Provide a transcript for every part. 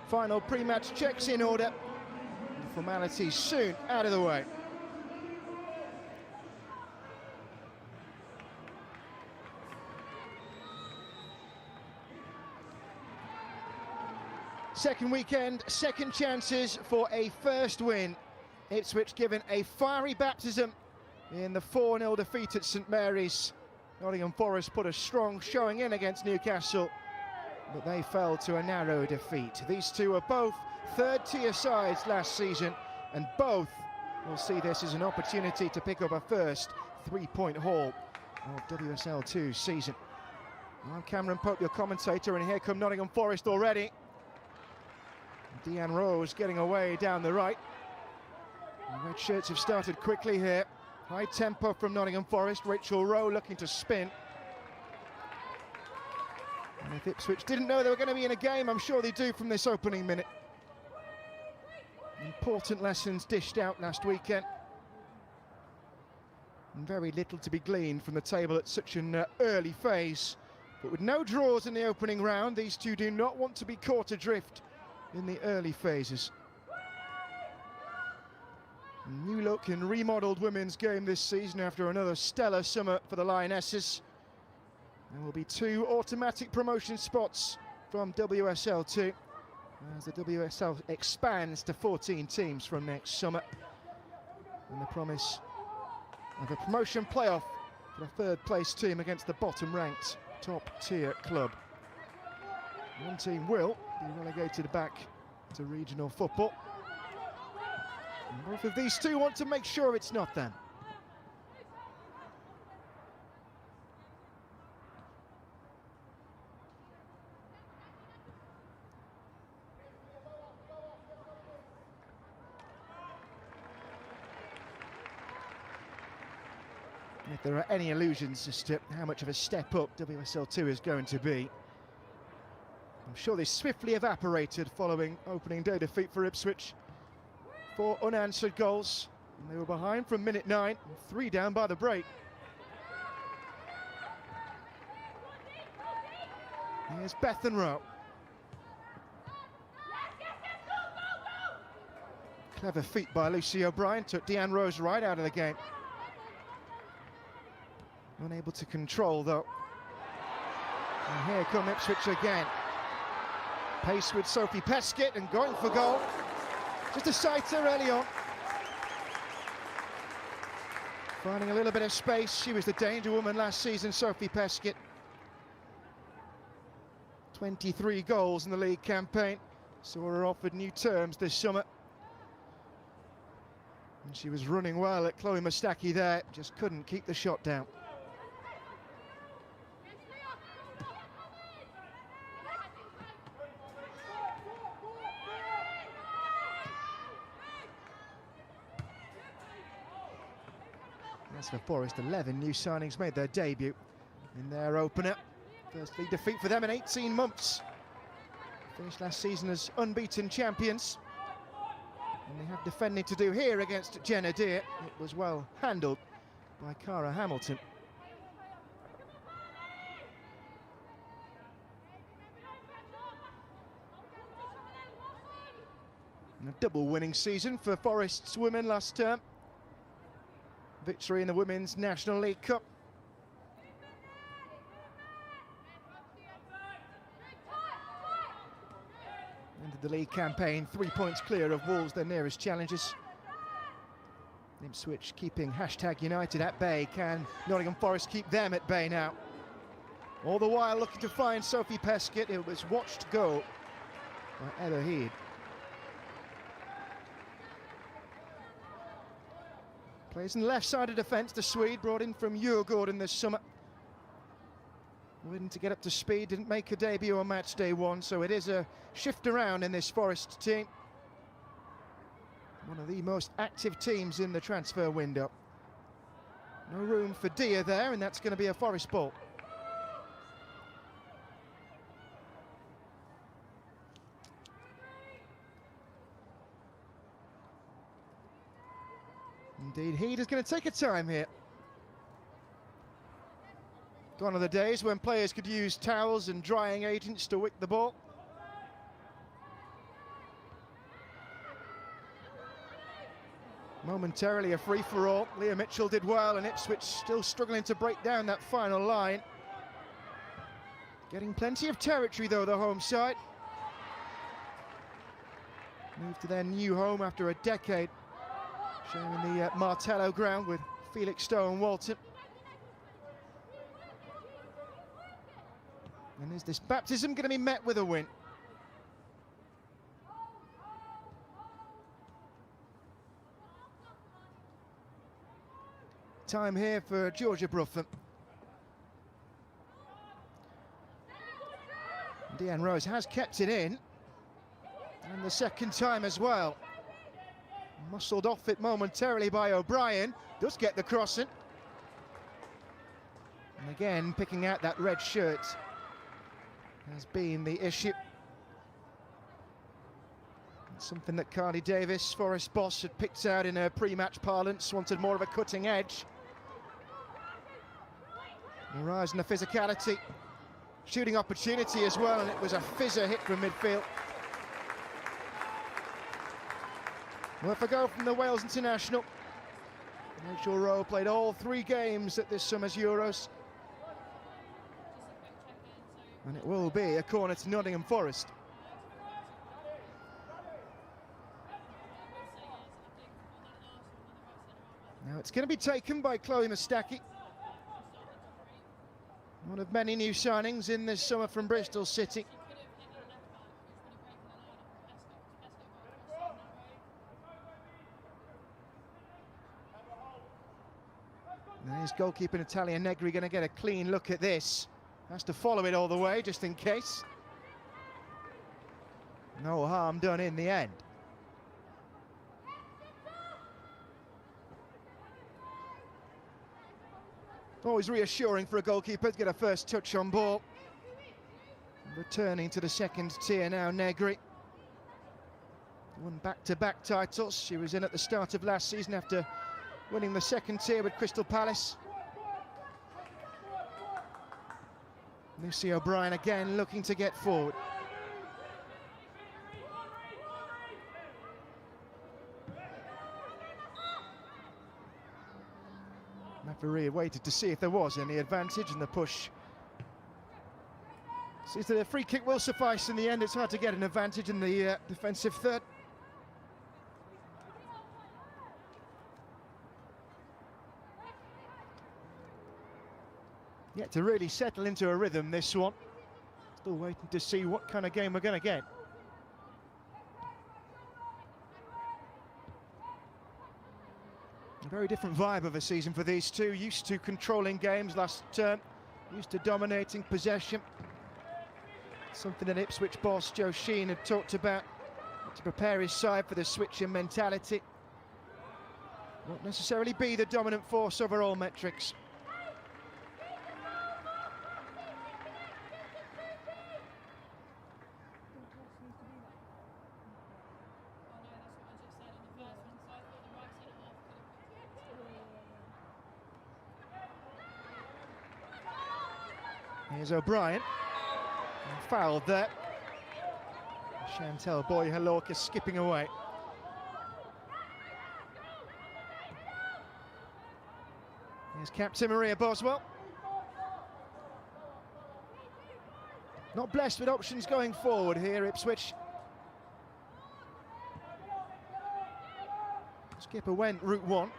Final pre-match checks in order. The formalities soon out of the way. Second weekend, second chances for a first win. Ipswich given a fiery baptism in the 4-0 defeat at St Mary's. Nottingham Forest put a strong showing in against Newcastle, but they fell to a narrow defeat. These two are both third-tier sides last season, and both will see this as an opportunity to pick up a first three-point haul of WSL 2 season. I'm Cameron Pope, your commentator, and here come Nottingham Forest already. Deanne Rose getting away down the right. The red shirts have started quickly here. High tempo from Nottingham Forest. Rachel Rowe looking to spin. And if Ipswich didn't know they were going to be in a game, I'm sure they do from this opening minute. Important lessons dished out last weekend. And very little to be gleaned from the table at such an early phase. But with no draws in the opening round, these two do not want to be caught adrift in the early phases. A new look and remodelled women's game this season after another stellar summer for the Lionesses. There will be 2 automatic promotion spots from WSL 2 as the WSL expands to 14 teams from next summer. And the promise of a promotion playoff for the third place team against the bottom ranked top tier club. One team will be relegated back to regional football. And both of these two want to make sure it's not them. If there are any illusions as to how much of a step up WSL 2 is going to be, I'm sure they swiftly evaporated following opening day defeat for Ipswich. 4 unanswered goals, and they were behind from minute 9, and 3 down by the break. Here's Bethan Rowe. Clever feat by Lucy O'Brien, took Deanne Rose right out of the game. Unable to control though. And here come Ipswich again. Pace with Sophie Peskett and going for goal. Just a sighter early on. Finding a little bit of space. She was the danger woman last season, Sophie Peskett. 23 goals in the league campaign. Saw her offered new terms this summer. And she was running well at Chloe Mustaki there, just couldn't keep the shot down. As for Forest, 11 new signings made their debut in their opener. First league defeat for them in 18 months. Finished last season as unbeaten champions. And they have defending to do here against Jenna Deere. It was well handled by Cara Hamilton. And a double winning season for Forest's women last term. Victory in the Women's National League Cup. Ended the league campaign 3 points clear of Wolves, their nearest challengers. Ipswich keeping #United at bay. Can Nottingham Forest keep them at bay now? All the while looking to find Sophie Peskett. It was watched go by Ella Heed. Plays in the left side of defence, the Swede brought in from Djurgården this summer. Willing to get up to speed, didn't make a debut on match day 1, so it is a shift around in this Forest team. One of the most active teams in the transfer window. No room for Deere there, and that's going to be a Forest ball. Indeed, Heed is going to take a time here. Gone are the days when players could use towels and drying agents to wick the ball. Momentarily a free-for-all. Leah Mitchell did well, and Ipswich still struggling to break down that final line. Getting plenty of territory though, the home side. Moved to their new home after a decade, sharing the Martello ground with Felixstowe and Walton. And is this baptism going to be met with a win? Time here for Georgia Bruffin. Deanne Rose has kept it in, and the second time as well. Muscled off it momentarily by O'Brien, does get the crossing. And again, picking out that red shirt has been the issue. It's something that Carly Davis, Forest boss, had picked out in her pre-match parlance, wanted more of a cutting edge. The rise in the physicality. Shooting opportunity as well, and it was a fizzer hit from midfield. Worth a go from the Wales international. Rachel Rowe played all 3 games at this summer's Euros. And it will be a corner to Nottingham Forest. Now it's going to be taken by Chloe Mustaki. One of many new signings in this summer from Bristol City. Now is goalkeeper Natalia Negri going to get a clean look at this? Has to follow it all the way just in case. No harm done in the end. Always reassuring for a goalkeeper to get a first touch on ball. Returning to the second tier now, Negri. Won back-to-back titles. She was in at the start of last season after winning the second tier with Crystal Palace. Lucy O'Brien again looking to get forward. Referee waited to see if there was any advantage, and the push sees that a free kick will suffice in the end. It's hard to get an advantage in the defensive third. Yet to really settle into a rhythm, this one. Still waiting to see what kind of game we're going to get. A very different vibe of a season for these two, used to controlling games last term, used to dominating possession. Something that Ipswich boss Joe Sheen had talked about to prepare his side for the switch in mentality. Won't necessarily be the dominant force over all metrics. Here's O'Brien, fouled there. Chantel Boy-Halorka skipping away. Here's captain Maria Boswell. Not blessed with options going forward here, Ipswich. Skipper went route 1.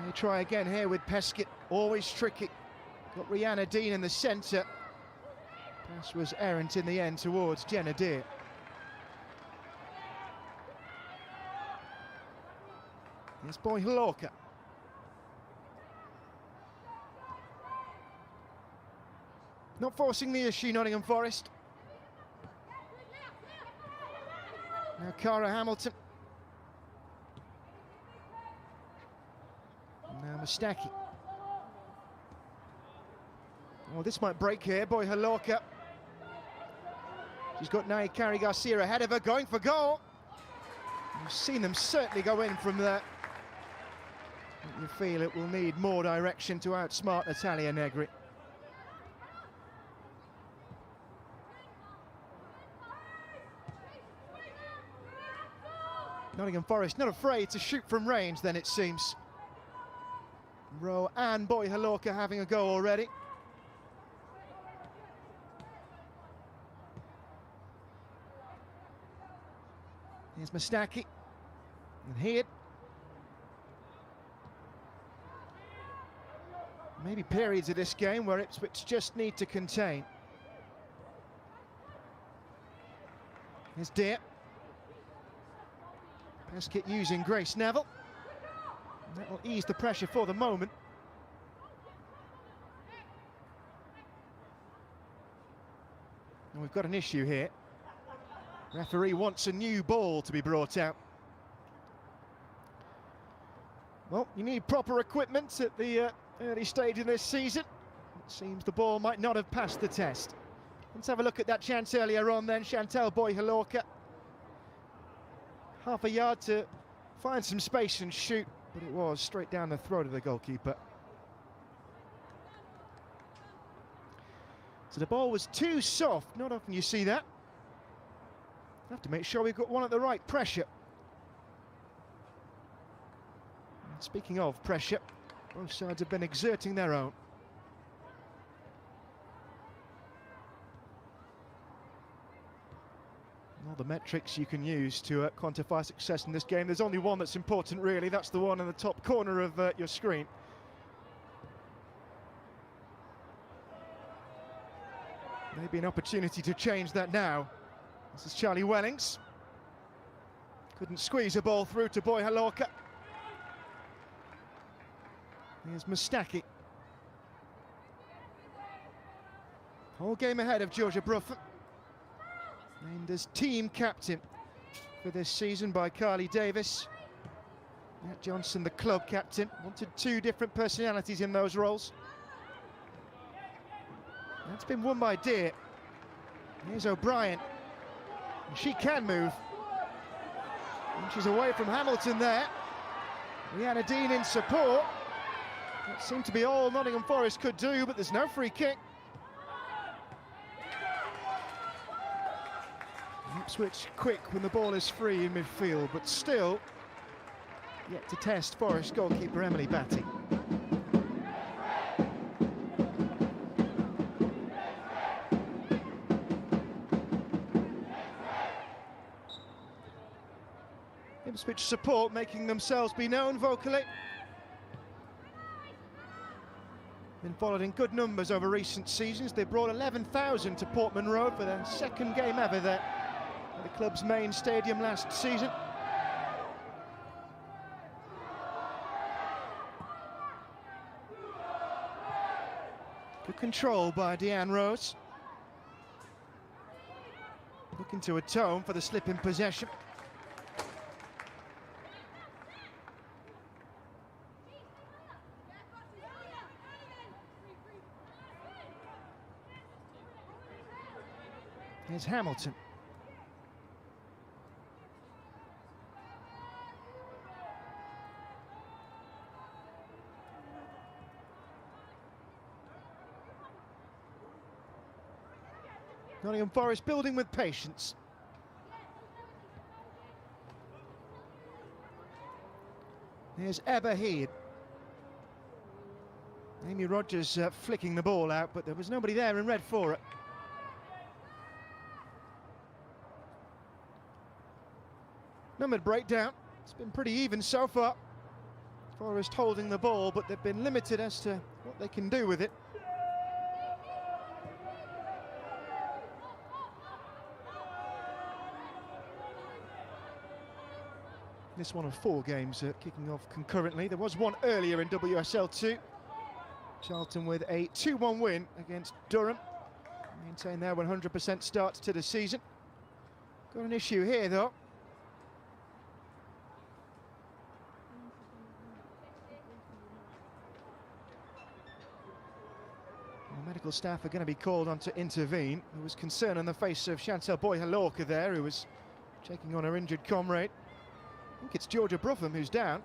May try again here with Peskett, always tricky. Got Rihanna Dean in the centre. Pass was errant in the end towards Jenna Deere. Here's Boy-Halorka. Not forcing the issue, Nottingham Forest. Now Cara Hamilton. Now Mustaki. Oh, this might break here. Boy-Halorka. She's got now Carrie Garcia ahead of her, going for goal. You've seen them certainly go in from there. But you feel it will need more direction to outsmart Natalia Negri. Nottingham Forest not afraid to shoot from range then, it seems. Rowe and Boy Halorka having a go already. Here's Mustaki. And here. Maybe periods of this game where Ipswich just need to contain. Here's Deer. Peskett using Grace Neville. And that will ease the pressure for the moment. And we've got an issue here. Referee wants a new ball to be brought out. Well, you need proper equipment at the early stage of this season. It seems the ball might not have passed the test. Let's have a look at that chance earlier on then. Chantel Boy Halorka. Half a yard to find some space and shoot, but it was straight down the throat of the goalkeeper. So the ball was too soft. Not often you see that. Have to make sure we've got one at the right pressure. And speaking of pressure, both sides have been exerting their own. All the metrics you can use to quantify success in this game. There's only one that's important, really. That's the one in the top corner of your screen. Maybe an opportunity to change that now. This is Charlie Wellings. Couldn't squeeze a ball through to Boy Halorka. Here's Mustaki. Whole game ahead of Georgia Bruffin. Named as team captain for this season by Carly Davis. Matt Johnson, the club captain, wanted two different personalities in those roles. That's been won by Deer. Here's O'Brien. And she can move. And she's away from Hamilton there. Rihanna Dean in support. That seemed to be all Nottingham Forest could do, but there's no free kick. Ipswich quick when the ball is free in midfield, but still yet to test Forest goalkeeper Emily Batty. Ipswich support making themselves be known vocally. Been followed in good numbers over recent seasons. They brought 11,000 to Portman Road for their second game ever there at the club's main stadium last season. Good control by Deanne Rose. Looking to atone for the slip in possession. Here's Hamilton. Nottingham Forest building with patience. Here's Ebba Heed. Amy Rogers flicking the ball out, but there was nobody there in red for it. Numbered breakdown. It's been pretty even so far. Forest holding the ball, but they've been limited as to what they can do with it. This one of 4 games kicking off concurrently. There was one earlier in WSL 2. Charlton with a 2-1 win against Durham. Maintain their 100% start to the season. Got an issue here though. Medical staff are going to be called on to intervene. There was concern on the face of Chantel Boy Halorka there, who was checking on her injured comrade. I think it's Georgia Bruffin who's down.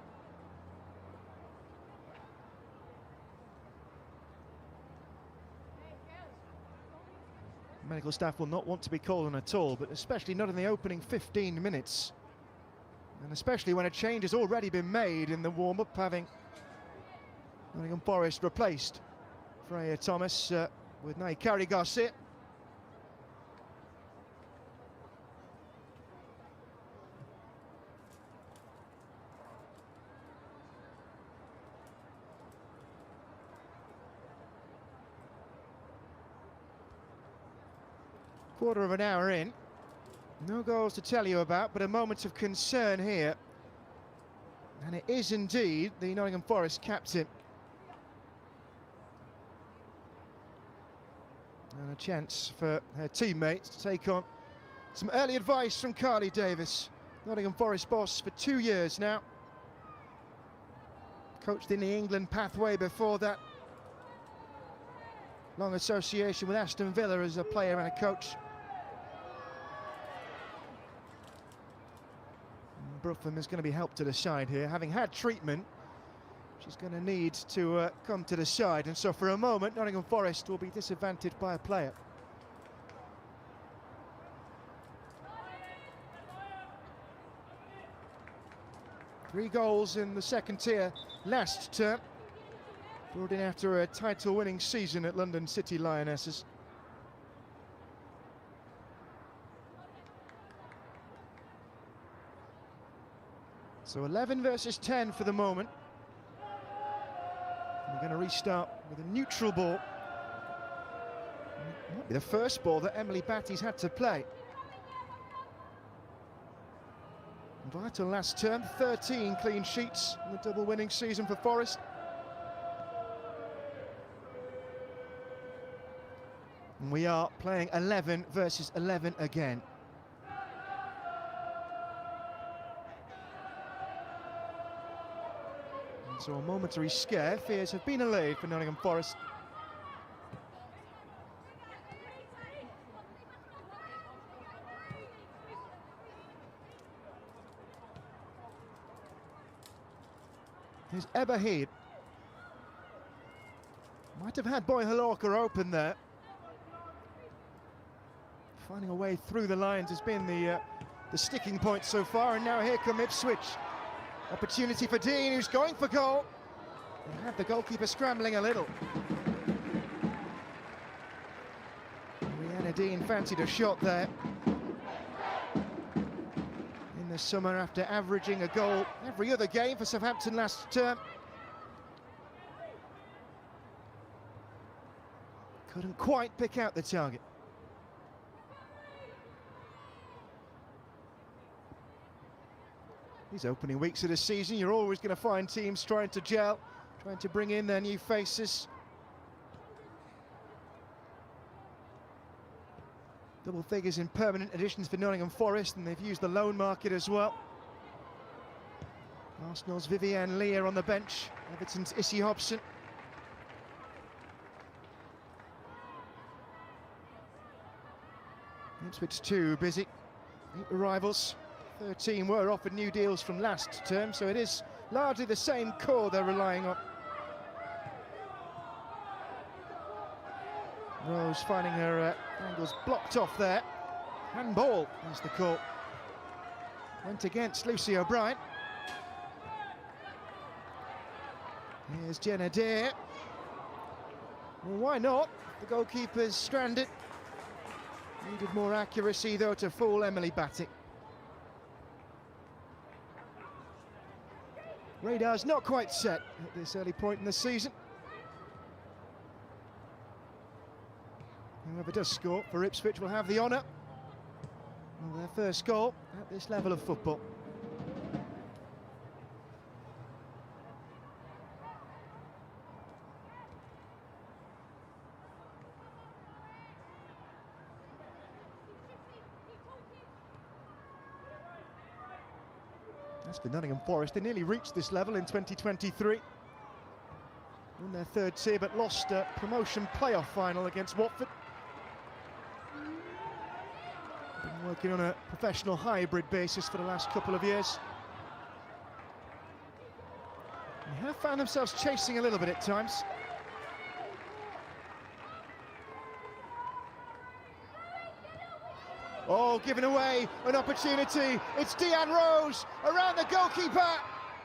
Medical staff will not want to be called on at all, but especially not in the opening 15 minutes. And especially when a change has already been made in the warm-up, having Nottingham Forest replaced Freya Thomas with Naikari Garcia. Quarter of an hour in. No goals to tell you about, but a moment of concern here. And it is indeed the Nottingham Forest captain. And a chance for her teammates to take on some early advice from Carly Davis, Nottingham Forest boss for 2 years now. Coached in the England pathway before that. Long association with Aston Villa as a player and a coach. Bruffham is going to be helped to the side here. Having had treatment, she's going to need to come to the side. And so for a moment, Nottingham Forest will be disadvantaged by a player. Three goals in the second tier last term. Brought in after a title-winning season at London City Lionesses. So 11 versus 10 for the moment. We're going to restart with a neutral ball. It might be the first ball that Emily Batty's had to play. Vital last term, 13 clean sheets in the double-winning season for Forest. And we are playing 11 versus 11 again. And so a momentary scare, fears have been allayed for Nottingham Forest. Here's Ebba Heed. Might have had Boy Halorka open there. Finding a way through the lines has been the sticking point so far, and now here come Ipswich. Opportunity for Dean, who's going for goal. They had the goalkeeper scrambling a little. Rihanna Dean fancied a shot there. In the summer, after averaging a goal every other game for Southampton last term. Couldn't quite pick out the target. These opening weeks of the season, you're always going to find teams trying to gel, trying to bring in their new faces. Double figures in permanent additions for Nottingham Forest, and they've used the loan market as well. Arsenal's Vivienne Lear on the bench, Everton's Issy Hobson. Ipswich too busy. 8 arrivals. 13 were offered new deals from last term, so it is largely the same core they're relying on. Rose finding her angles blocked off there. Handball is the call. Went against Lucy O'Brien. Here's Jenna Dare. Well, why not? The goalkeeper's stranded. Needed more accuracy though to fool Emily Batty. Radar's not quite set at this early point in the season. Whoever does score for Ipswich will have the honour of their first goal at this level of football. As for Nottingham Forest, they nearly reached this level in 2023. Won their third tier, but lost a promotion playoff final against Watford. Been working on a professional hybrid basis for the last couple of years. They have found themselves chasing a little bit at times. Oh, giving away an opportunity. It's Deanne Rose around the goalkeeper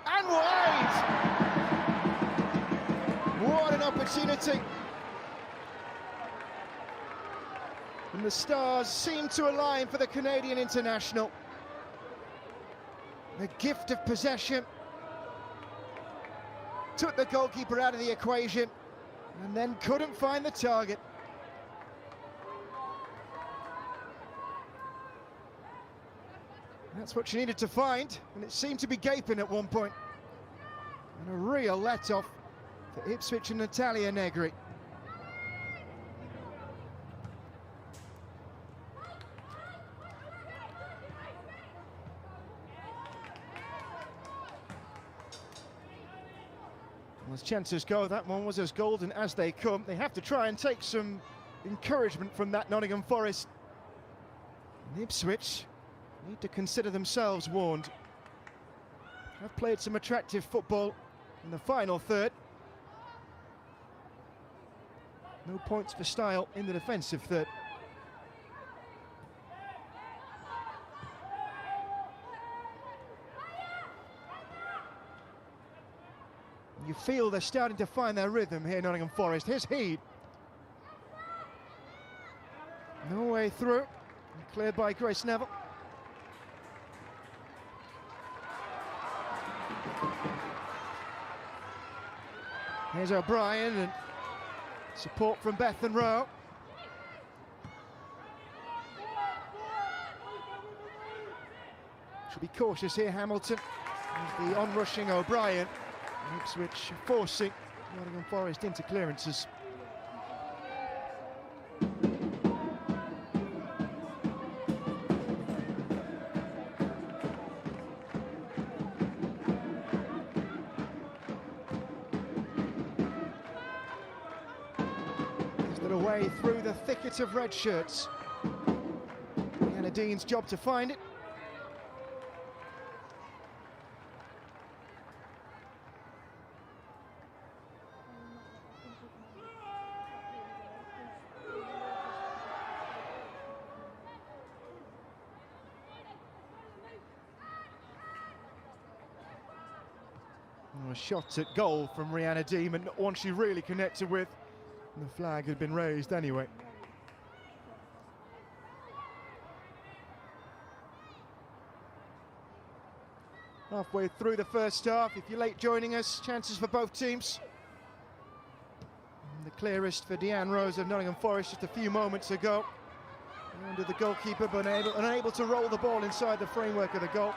and wide. What an opportunity. And the stars seem to align for the Canadian international. The gift of possession took the goalkeeper out of the equation and then couldn't find the target. That's what she needed to find, and it seemed to be gaping at one point. And a real let-off for Ipswich and Natalia Negri. Well, as chances go, that one was as golden as they come. They have to try and take some encouragement from that Nottingham Forest. And Ipswich need to consider themselves warned. Have played some attractive football in the final third. No points for style in the defensive third. You feel they're starting to find their rhythm here, Nottingham Forest. Here's Heed. No way through. Cleared by Grace Neville. Here's O'Brien and support from Bethan Rowe. Should be cautious here, Hamilton. There's the on-rushing O'Brien. Ipswich forcing Nottingham Forest into clearances. Away through the thicket of red shirts. Anna Dean's job to find it. A shot at goal from Rihanna Dean, but not one she really connected with. And the flag had been raised anyway. Halfway through the first half, if you're late joining us, chances for both teams. And the clearest for Deanne Rose of Nottingham Forest just a few moments ago. Under the goalkeeper, but unable to roll the ball inside the framework of the goal.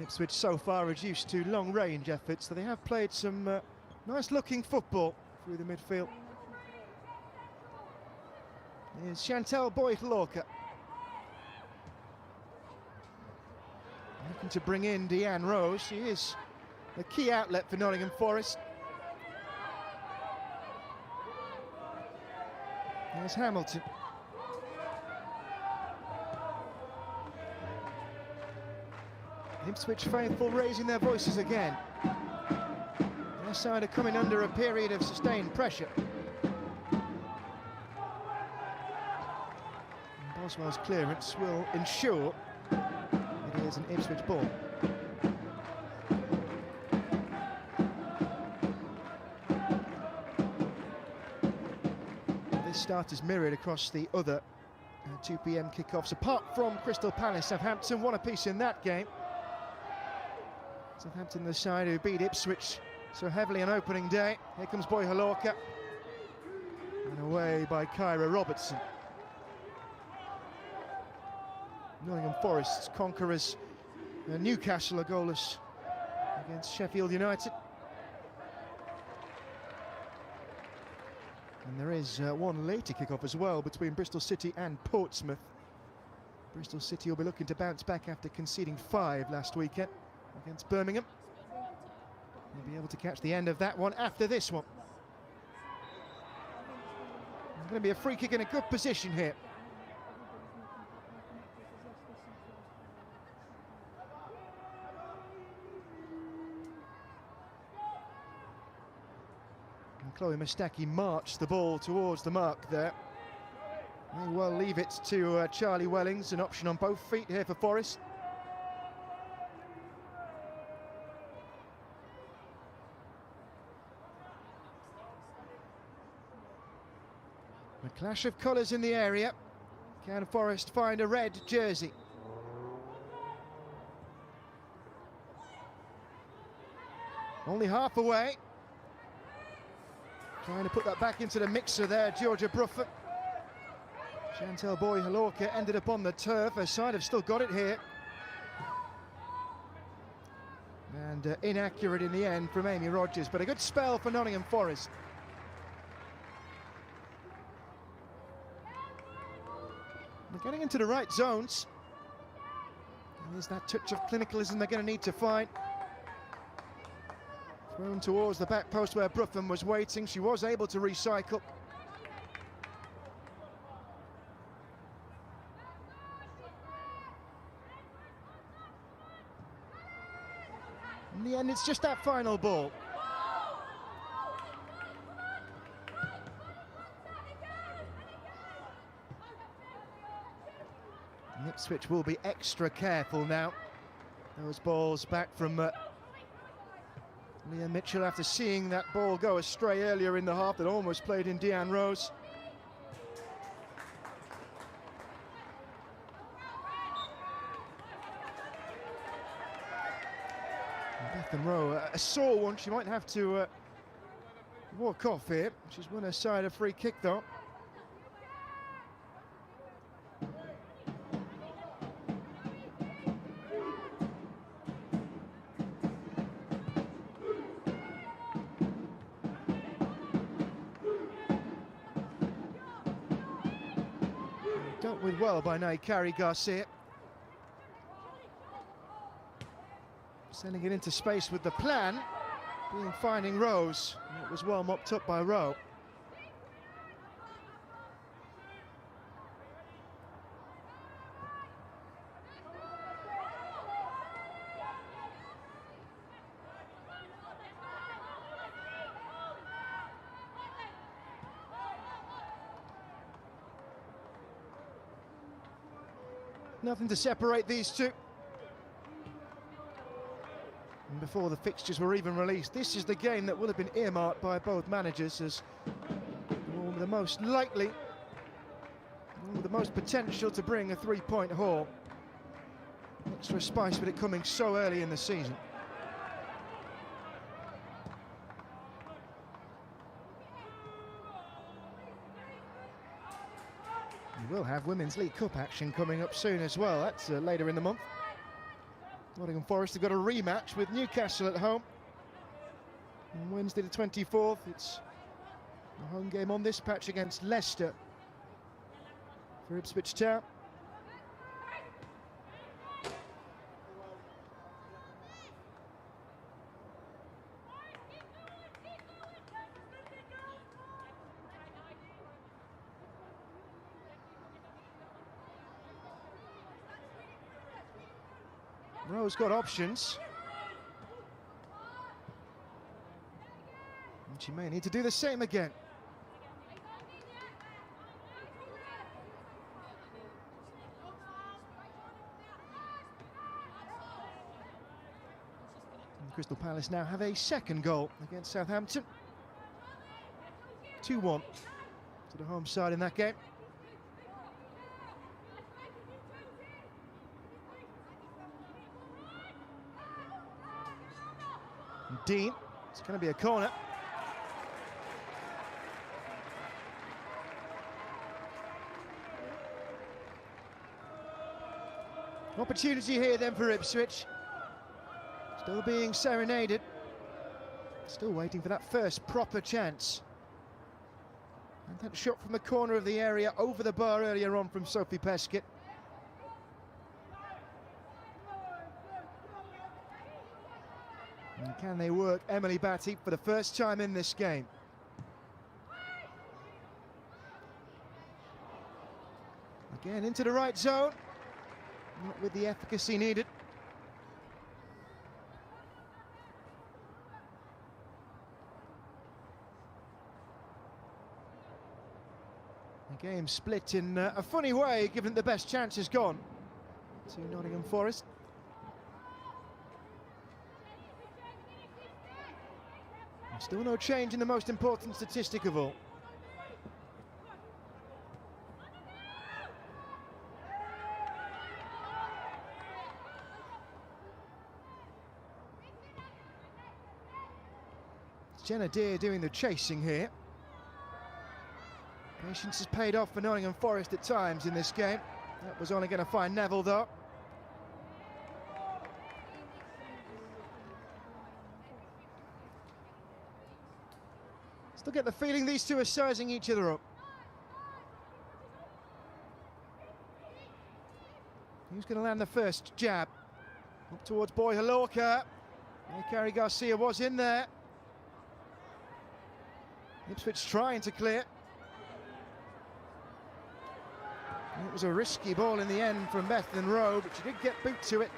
Ipswich so far reduced to long-range efforts, so they have played some nice-looking football through the midfield. Here's Chantal Boyd-Lorca. Looking to bring in Deanne Rose. She is the key outlet for Nottingham Forest. There's Hamilton. Ipswich faithful raising their voices again. Their side are coming under a period of sustained pressure. And Boswell's clearance will ensure it is an Ipswich ball. This start is mirrored across the other 2 p.m. kickoffs, apart from Crystal Palace. Southampton, one apiece in that game. Southampton, the side who beat Ipswich so heavily on opening day. Here comes Boyd-Lorca. And away by Kyra Robertson. Nottingham Forest's conquerors. Newcastle are goalless against Sheffield United. And there is one later kickoff as well between Bristol City and Portsmouth. Bristol City will be looking to bounce back after conceding 5 last weekend against Birmingham. They'll be able to catch the end of that one after this one. There's going to be a free kick in a good position here. Chloe Mustaki marched the ball towards the mark there. May well leave it to Charlie Wellings, an option on both feet here for Forest. A clash of colours in the area. Can Forest find a red jersey? Only half away. Trying to put that back into the mixer there, Georgia Bruffer. Chantel Boy-Halorka ended up on the turf. Her side have still got it here. And inaccurate in the end from Amy Rogers, but a good spell for Nottingham Forest. They're getting into the right zones. And there's that touch of clinicalism they're going to need to find. Thrown towards the back post where Bruffin was waiting. She was able to recycle. In the end, it's just that final ball. And Ipswich will be extra careful now. Those balls back from Leah Mitchell after seeing that ball go astray earlier in the half that almost played in Deanne Rose. Bethan Rowe, a sore one. She might have to walk off here. She's won her side a free kick though. Dealt with well by Naikari Garcia. Sending it into space with the plan being finding Rose. And it was well mopped up by Rowe. Nothing to separate these two. And before the fixtures were even released, this is the game that will have been earmarked by both managers as the most likely, the most potential to bring a three-point haul. Extra spice with it coming so early in the season. We will have Women's League Cup action coming up soon as well. That's later in the month. Nottingham Forest have got a rematch with Newcastle at home on Wednesday the 24th. It's a home game on this patch against Leicester for Ipswich Town. Rowe's got options. And she may need to do the same again. And Crystal Palace now have a second goal against Southampton. 2-1 to the home side in that game. Dean, it's going to be a corner. Opportunity here then for Ipswich. Still being serenaded. Still waiting for that first proper chance. And that shot from the corner of the area over the bar earlier on from Sophie Peskett. And can they work Emily Batty for the first time in this game? Again into the right zone, not with the efficacy needed. Game split in a funny way, given the best chance has gone to Nottingham Forest. Still no change in the most important statistic of all. It's Jenna Deere doing the chasing here. Patience has paid off for Nottingham Forest at times in this game. That was only going to find Neville though. Still get the feeling these two are sizing each other up. Who's going to land the first jab? Up towards Boy Halorka. Carrie Garcia was in there. Ipswich trying to clear. It was a risky ball in the end from Bethan Rowe, but she did get boot to it.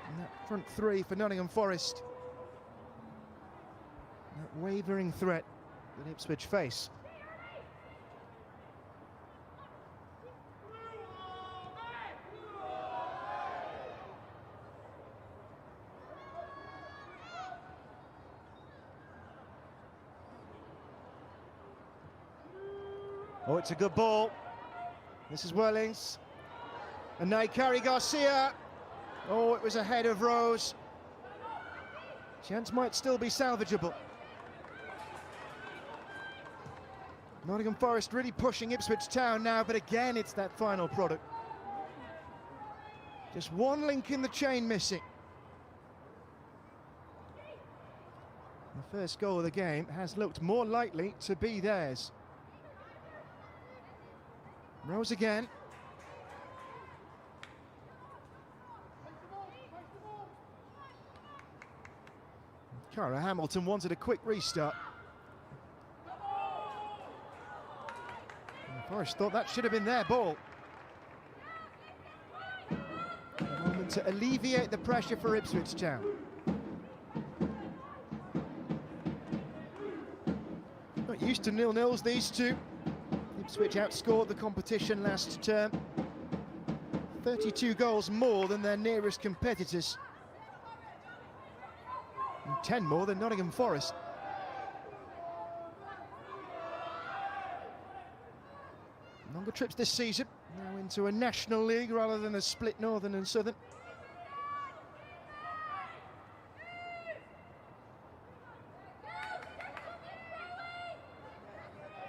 And that front three for Nottingham Forest. That wavering threat that Ipswich face. Oh, it's a good ball. This is Wellings. And now Carrie Garcia. Oh, it was ahead of Rose. Chance might still be salvageable. Nottingham Forest really pushing Ipswich Town now, but again, it's that final product. Just one link in the chain missing. The first goal of the game has looked more likely to be theirs. Rose again. Cara Hamilton wanted a quick restart. Forrest thought that should have been their ball. A moment to alleviate the pressure for Ipswich Town. Not used to nil-nils, these two. Ipswich outscored the competition last term. 32 goals more than their nearest competitors. And 10 more than Nottingham Forest. Longer trips this season, now into a national league rather than a split northern and southern.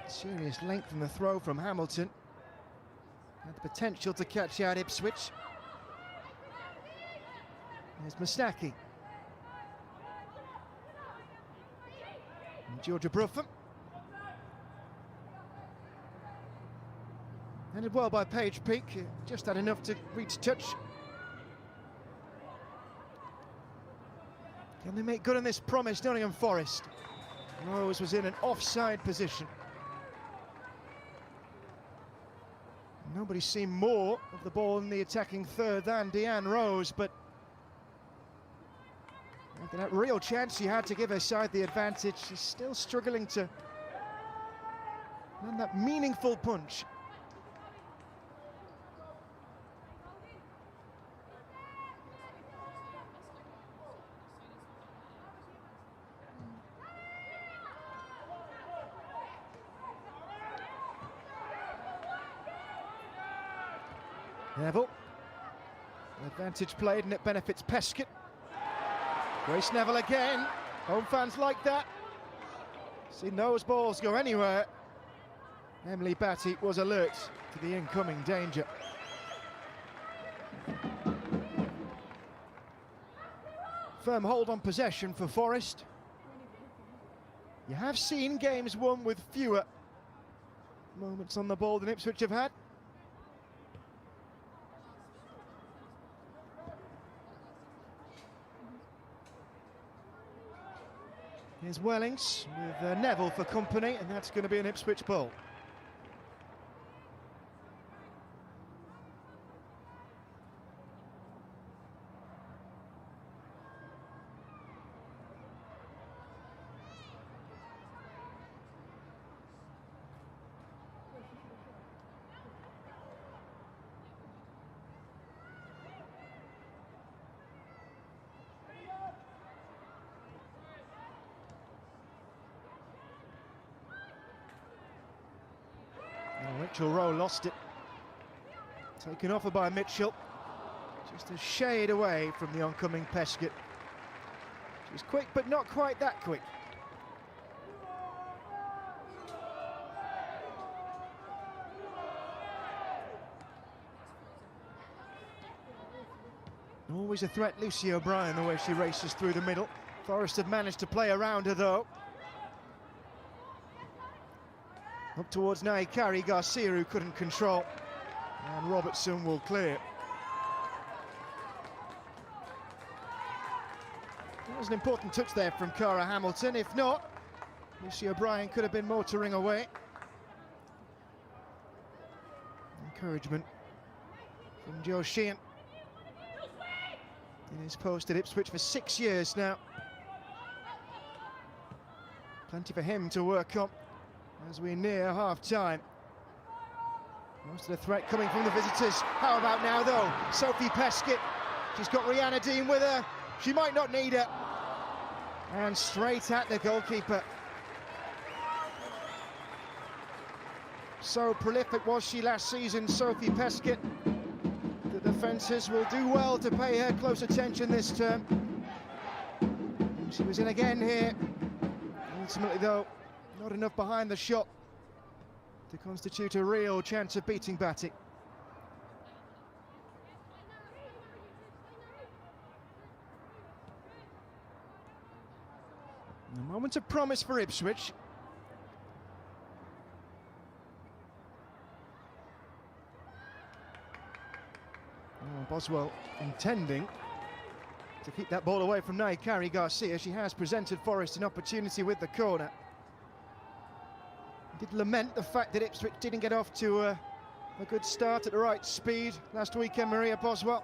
Serious length in the throw from Hamilton. Had the potential to catch out Ipswich. There's Mustaki. And Georgia Bruffin. Ended well by Paige Peak, just had enough to reach touch. Can they make good on this promise, Nottingham Forest? Rose was in an offside position. Nobody's seen more of the ball in the attacking third than Deanne Rose, but after that real chance she had to give her side the advantage, she's still struggling to land that meaningful punch. Neville, advantage played and it benefits Pescott. Grace Neville again, home fans like that. Seen those balls go anywhere. Emily Batty was alert to the incoming danger. Firm hold on possession for Forest. You have seen games won with fewer moments on the ball than Ipswich have had. Here's Wellings with Neville for company, and that's going to be an Ipswich ball. Mitchell Rowe lost it. Taken off by Mitchell. Just a shade away from the oncoming Pescott. She's quick, but not quite that quick. Always a threat, Lucy O'Brien, the way she races through the middle. Forrest had managed to play around her, though. Up towards Naikari, Garcia, who couldn't control. And Robertson will clear. That was an important touch there from Cara Hamilton. If not, Lucy O'Brien could have been motoring away. Encouragement from Joe Sheehan. In his post at Ipswich for 6 years now. Plenty for him to work on as we near half-time. Most of the threat coming from the visitors. How about now, though? Sophie Pescott. She's got Rihanna Dean with her. She might not need her. And straight at the goalkeeper. So prolific was she last season, Sophie Pescott. The defences will do well to pay her close attention this term. She was in again here. Ultimately, though, not enough behind the shot to constitute a real chance of beating Batik. A moment of promise for Ipswich. Oh, Boswell intending to keep that ball away from Naikari Garcia. She has presented Forrest an opportunity with the corner. Did lament the fact that Ipswich didn't get off to a good start at the right speed last weekend, Maria Boswell.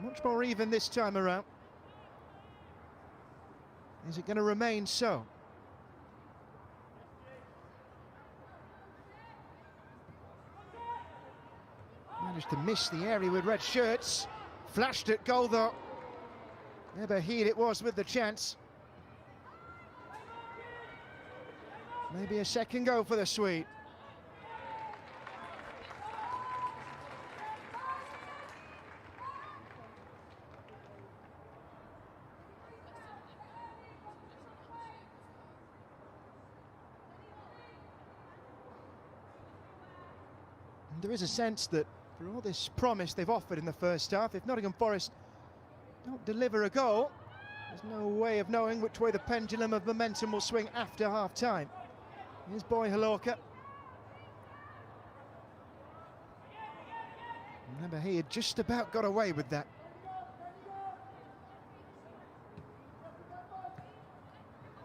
Much more even this time around. Is it going to remain so? Managed to miss the area with red shirts. Flashed at goal, though. Eberheed it was with the chance. Maybe a second goal for the Swede. And there is a sense that for all this promise they've offered in the first half, if Nottingham Forest don't deliver a goal, there's no way of knowing which way the pendulum of momentum will swing after half-time. Here's Boy Halorka. Remember, he had just about got away with that.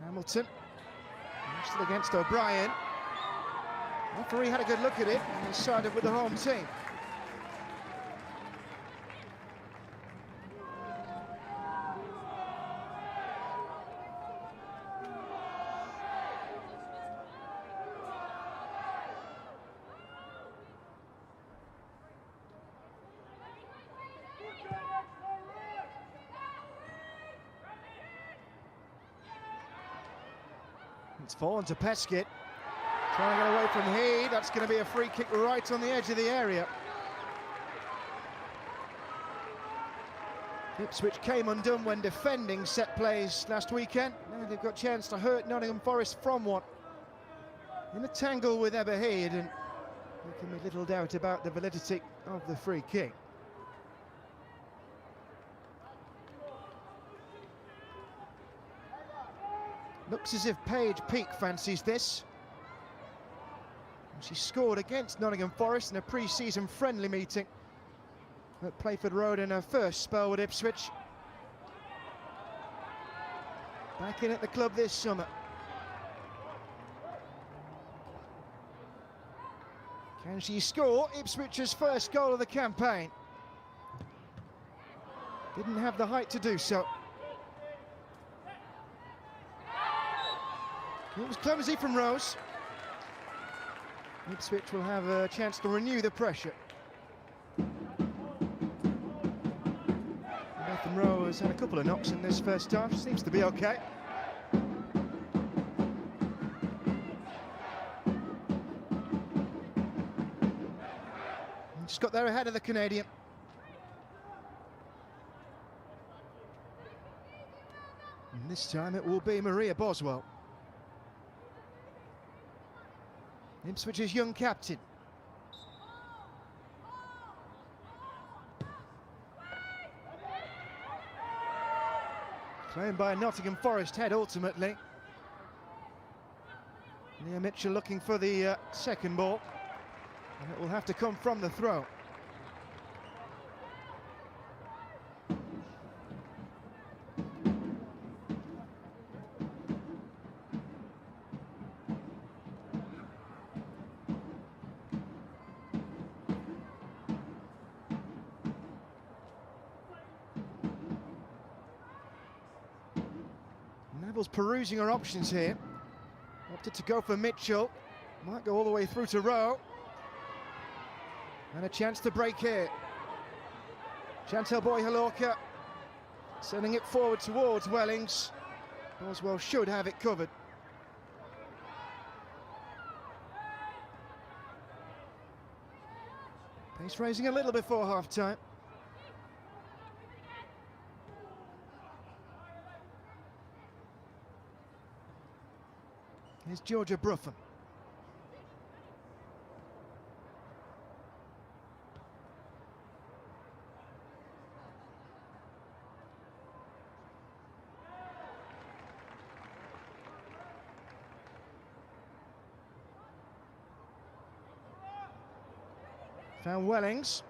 Hamilton. Still against O'Brien. Referee had a good look at it and he sided with the home team. It's fallen to Pescott. Trying to get away from Heed. That's going to be a free kick right on the edge of the area. Ipswich came undone when defending set plays last weekend. Now they've got a chance to hurt Nottingham Forest from one. In a tangle with Eberheed, and there can be little doubt about the validity of the free kick. Looks as if Paige Peake fancies this. She scored against Nottingham Forest in a pre-season friendly meeting at Playford Road in her first spell with Ipswich. Back in at the club this summer. Can she score Ipswich's first goal of the campaign? Didn't have the height to do so. It was clumsy from Rose. Ipswich will have a chance to renew the pressure. Bethan Rowe has had a couple of knocks in this first half. Seems to be okay. just got there ahead of the Canadian. And this time it will be Maria Boswell, Ipswich's young captain. Claimed by Nottingham Forest head ultimately. Leah Mitchell looking for the second ball, and it will have to come from the throw. Neville's perusing her options here. Opted to go for Mitchell. Might go all the way through to Rowe. And a chance to break here. Chantel Boy-Halorka sending it forward towards Wellings. Boswell should have it covered. Pace raising a little before half-time. Here's Georgia Bruffin. Found Wellings.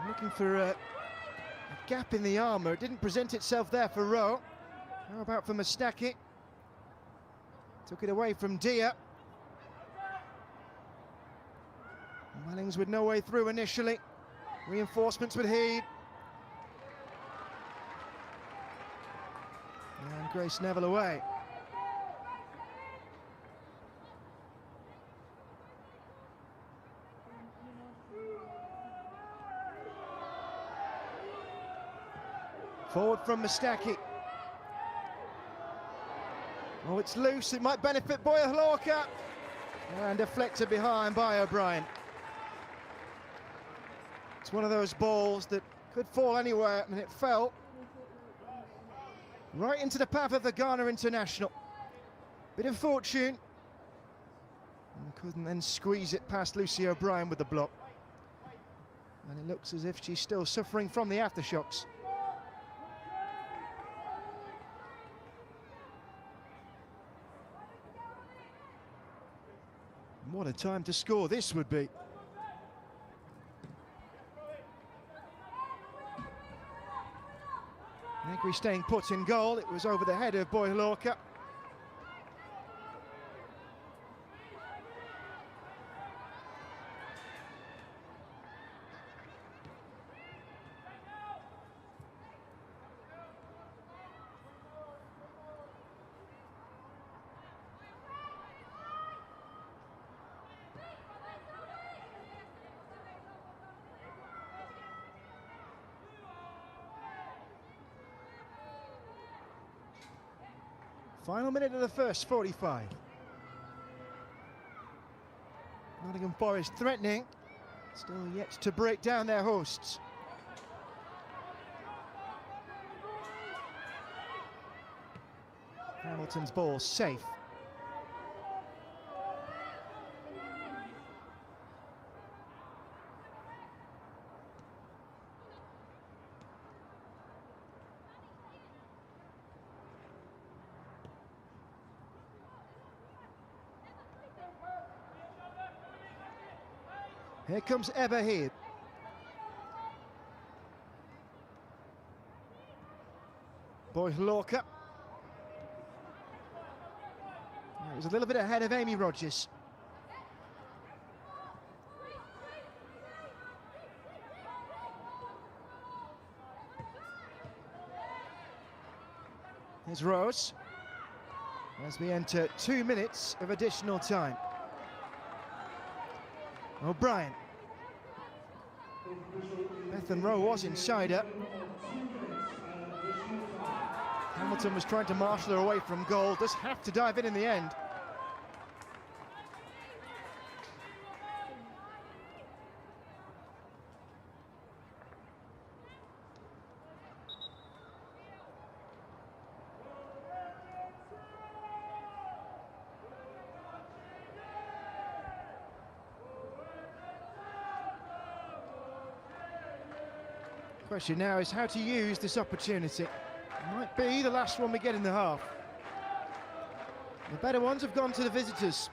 Looking for a gap in the armour. It didn't present itself there for Rowe. How about for Mustaki? Took it away from Dia. Wellings with no way through initially. Reinforcements with Heed. And Grace Neville away. Forward from Mustaki. Oh, it's loose. It might benefit Boy-Halorka. And deflected behind by O'Brien. It's one of those balls that could fall anywhere, and it fell right into the path of the Ghana international. Bit of fortune. And couldn't then squeeze it past Lucy O'Brien with the block. And it looks as if she's still suffering from the aftershocks. What a time to score this would be. Negri staying put in goal. It was over the head of Boy-Halorka. Final minute of the first 45. Nottingham Forest threatening, still yet to break down their hosts. Hamilton's ball safe. Here comes Ebba Heed. Boy-Halorka. He was a little bit ahead of Amy Rogers. Here's Rose as we enter 2 minutes of additional time. O'Brien. Bethan Rowe was inside her. Hamilton was trying to marshal her away from goal, does have to dive in the end. Question now is how to use this opportunity. It might be the last one we get in the half. The better ones have gone to the visitors.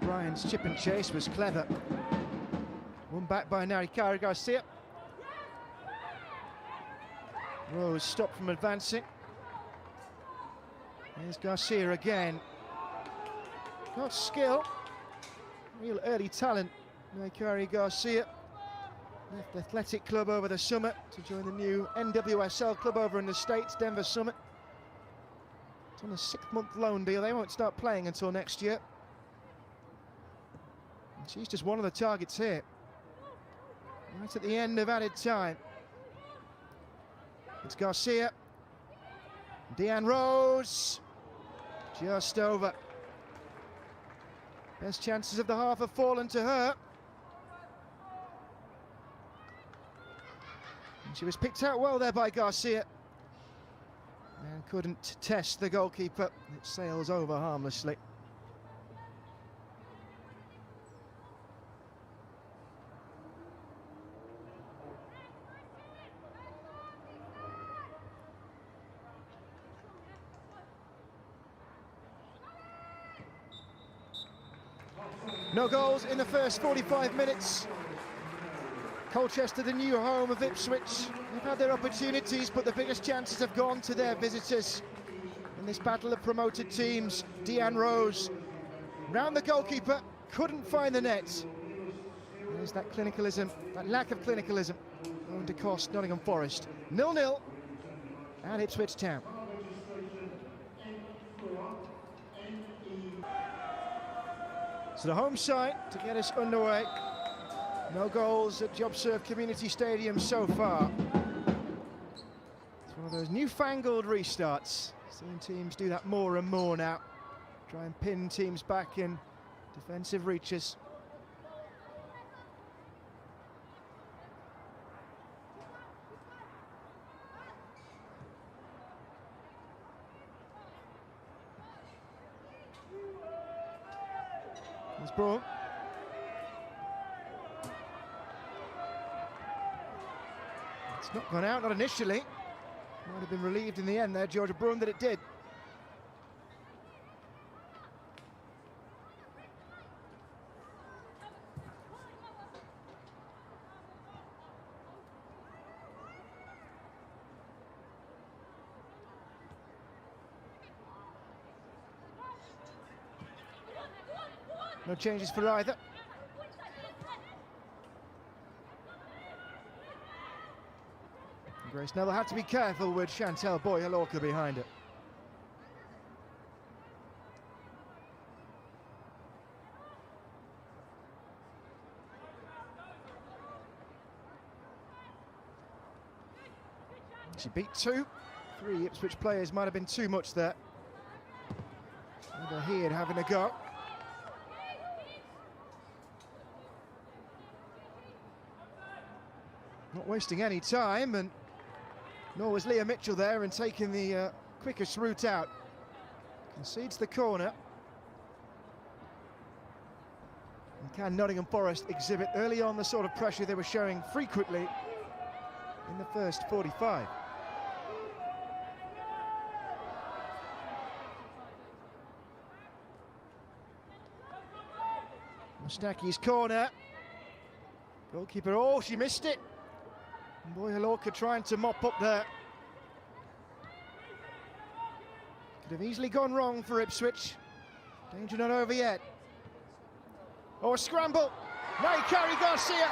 Brian's chip and chase was clever. Won back by Narikari Garcia. Rose stopped from advancing. There's Garcia again. Got skill, real early talent. Narikari Garcia left the Athletic Club over the summer to join the new NWSL club over in the States, Denver Summit. It's on a 6-month loan deal. They won't start playing until next year. And she's just one of the targets here. Right at the end of added time. It's Garcia. Deanne Rose. Just over. Best chances of the half have fallen to her. And she was picked out well there by Garcia. And couldn't test the goalkeeper. It sails over harmlessly. No goals in the first 45 minutes. Colchester, the new home of Ipswich. They've had their opportunities, but the biggest chances have gone to their visitors. In this battle of promoted teams, Deanne Rose round the goalkeeper, couldn't find the net. There's that clinicalism, that lack of clinicalism, going to cost Nottingham Forest. 0-0 at Ipswich Town. So the home side to get us underway. No goals at JobServe Community Stadium so far. It's one of those newfangled restarts. Seeing teams do that more and more now. Try and pin teams back in defensive reaches. It's Braun. It's not gone out, not initially. Might have been relieved in the end there, Georgia Braun, that it did. No changes for either. Grace Neville had to be careful with Chantel Boyer-Lorca behind it. She beat 2. 3 Ipswich players might have been too much there. And here having a go. Not wasting any time, and nor was Leah Mitchell there and taking the quickest route out. Concedes the corner. And can Nottingham Forest exhibit early on the sort of pressure they were showing frequently in the first 45? Mustaki's corner. Goalkeeper, oh, she missed it. Boyer-Lorca trying to mop up there. Could have easily gone wrong for Ipswich. Danger not over yet. Oh, a scramble. Narikari Garcia.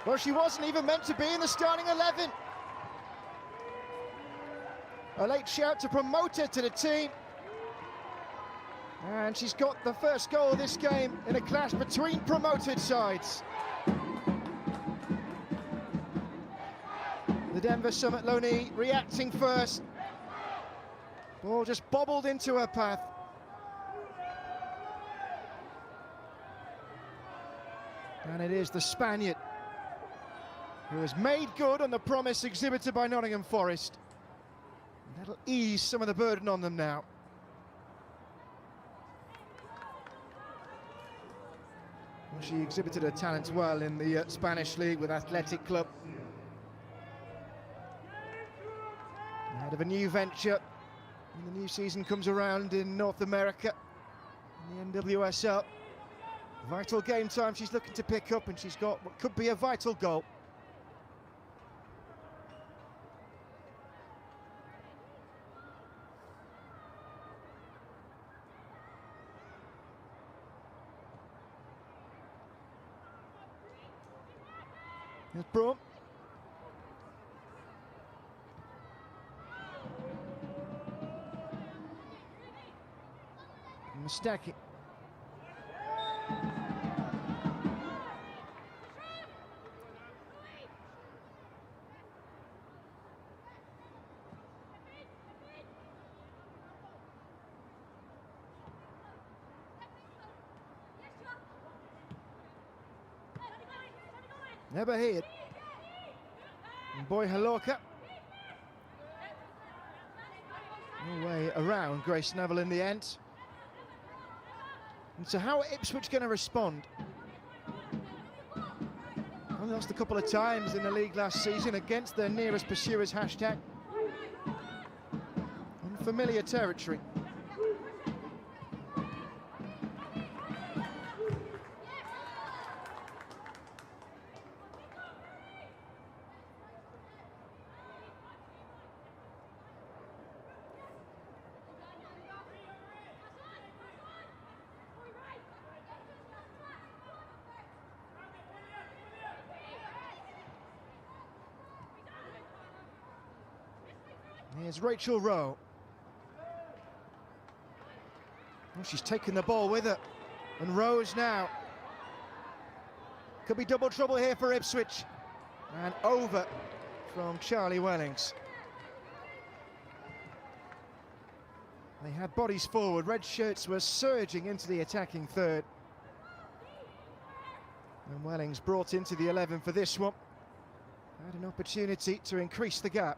Well, she wasn't even meant to be in the starting 11. A late shout to promote her to the team. And she's got the first goal of this game in a clash between promoted sides. The Denver Summit loanee reacting first. Ball just bobbled into her path. And it is the Spaniard who has made good on the promise exhibited by Nottingham Forest. And that'll ease some of the burden on them now. Well, she exhibited her talents well in the Spanish league with Athletic Club. Ahead of a new venture when the new season comes around in North America, in the WSL. Vital game time she's looking to pick up, and she's got what could be a vital goal. Here's Broom. Mistake. Never hit. Boy Halorka. No way around Grace Neville in the end. And so how are Ipswich going to respond? Well, they lost a couple of times in the league last season against their nearest pursuers, hashtag. Unfamiliar territory. Here's Rachel Rowe. Oh, she's taken the ball with her. And Rose now. Could be double trouble here for Ipswich. And over from Charlie Wellings. They had bodies forward. Red shirts were surging into the attacking third. And Wellings brought into the 11 for this one. Had an opportunity to increase the gap.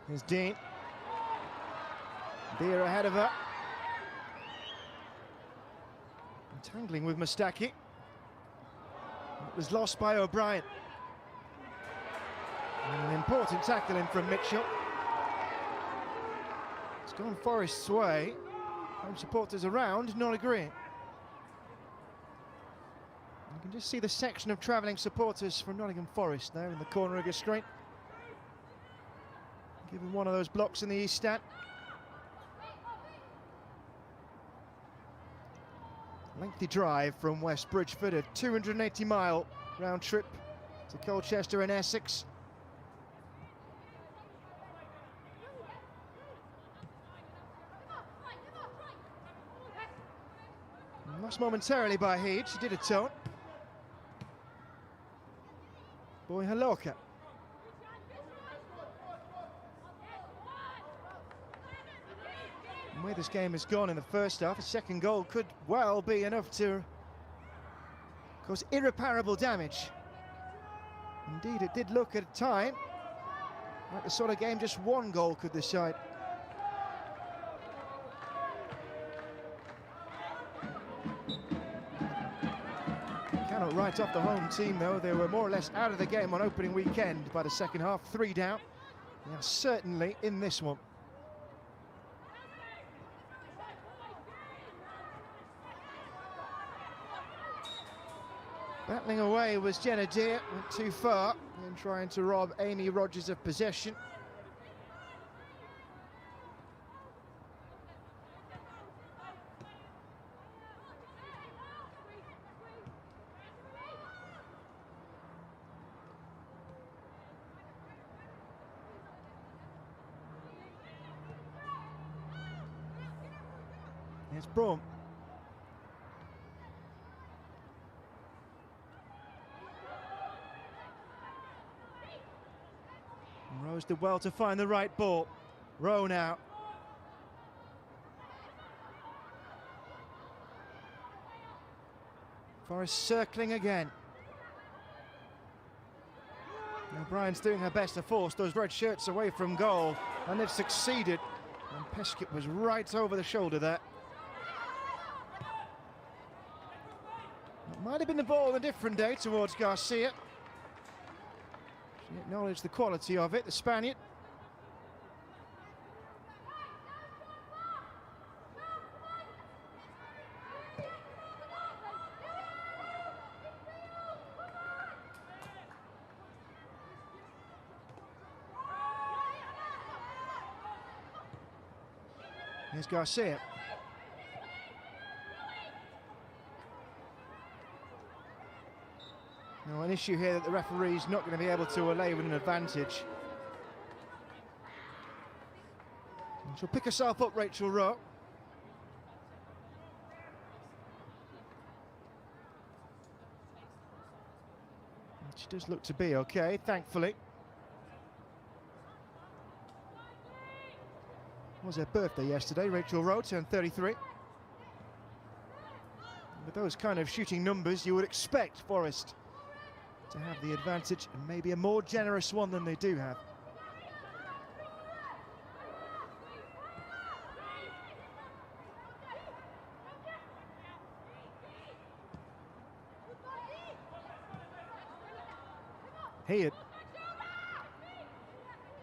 Here's Dean. Beer ahead of her. Entangling with Mustaki. It was lost by O'Brien. And an important tackling from Mitchell. It's gone Forest's way. Home supporters around, not agreeing. You can just see the section of travelling supporters from Nottingham Forest there in the corner of your screen. Given one of those blocks in the East Stand. Lengthy drive from West Bridgeford, a 280-mile round trip to Colchester in Essex. Lost momentarily by Heed, she did a tone. Boy Halorka. The way this game has gone in the first half, a second goal could well be enough to cause irreparable damage. Indeed, it did look at a time like the sort of game just one goal could decide. Cannot write off the home team though. They were more or less out of the game on opening weekend by the second half, 3 down. They are certainly in this one. Battling away was Jenna Deere, went too far in trying to rob Amy Rogers of possession. Here's Braun. Rose did well to find the right ball. Rowe now. Forrest circling again. Now Brian's doing her best to force those red shirts away from goal, and they've succeeded. And Peskett was right over the shoulder there. It might have been the ball on a different day towards Garcia. She acknowledged the quality of it, the Spaniard. Here's Garcia. Now, an issue here that the referee's not going to be able to allay with an advantage. And she'll pick herself up, Rachel Rowe. And she does look to be okay, thankfully. It was her birthday yesterday. Rachel Rowe turned 33. With those kind of shooting numbers, you would expect Forest to have the advantage, and maybe a more generous one than they do have. Here,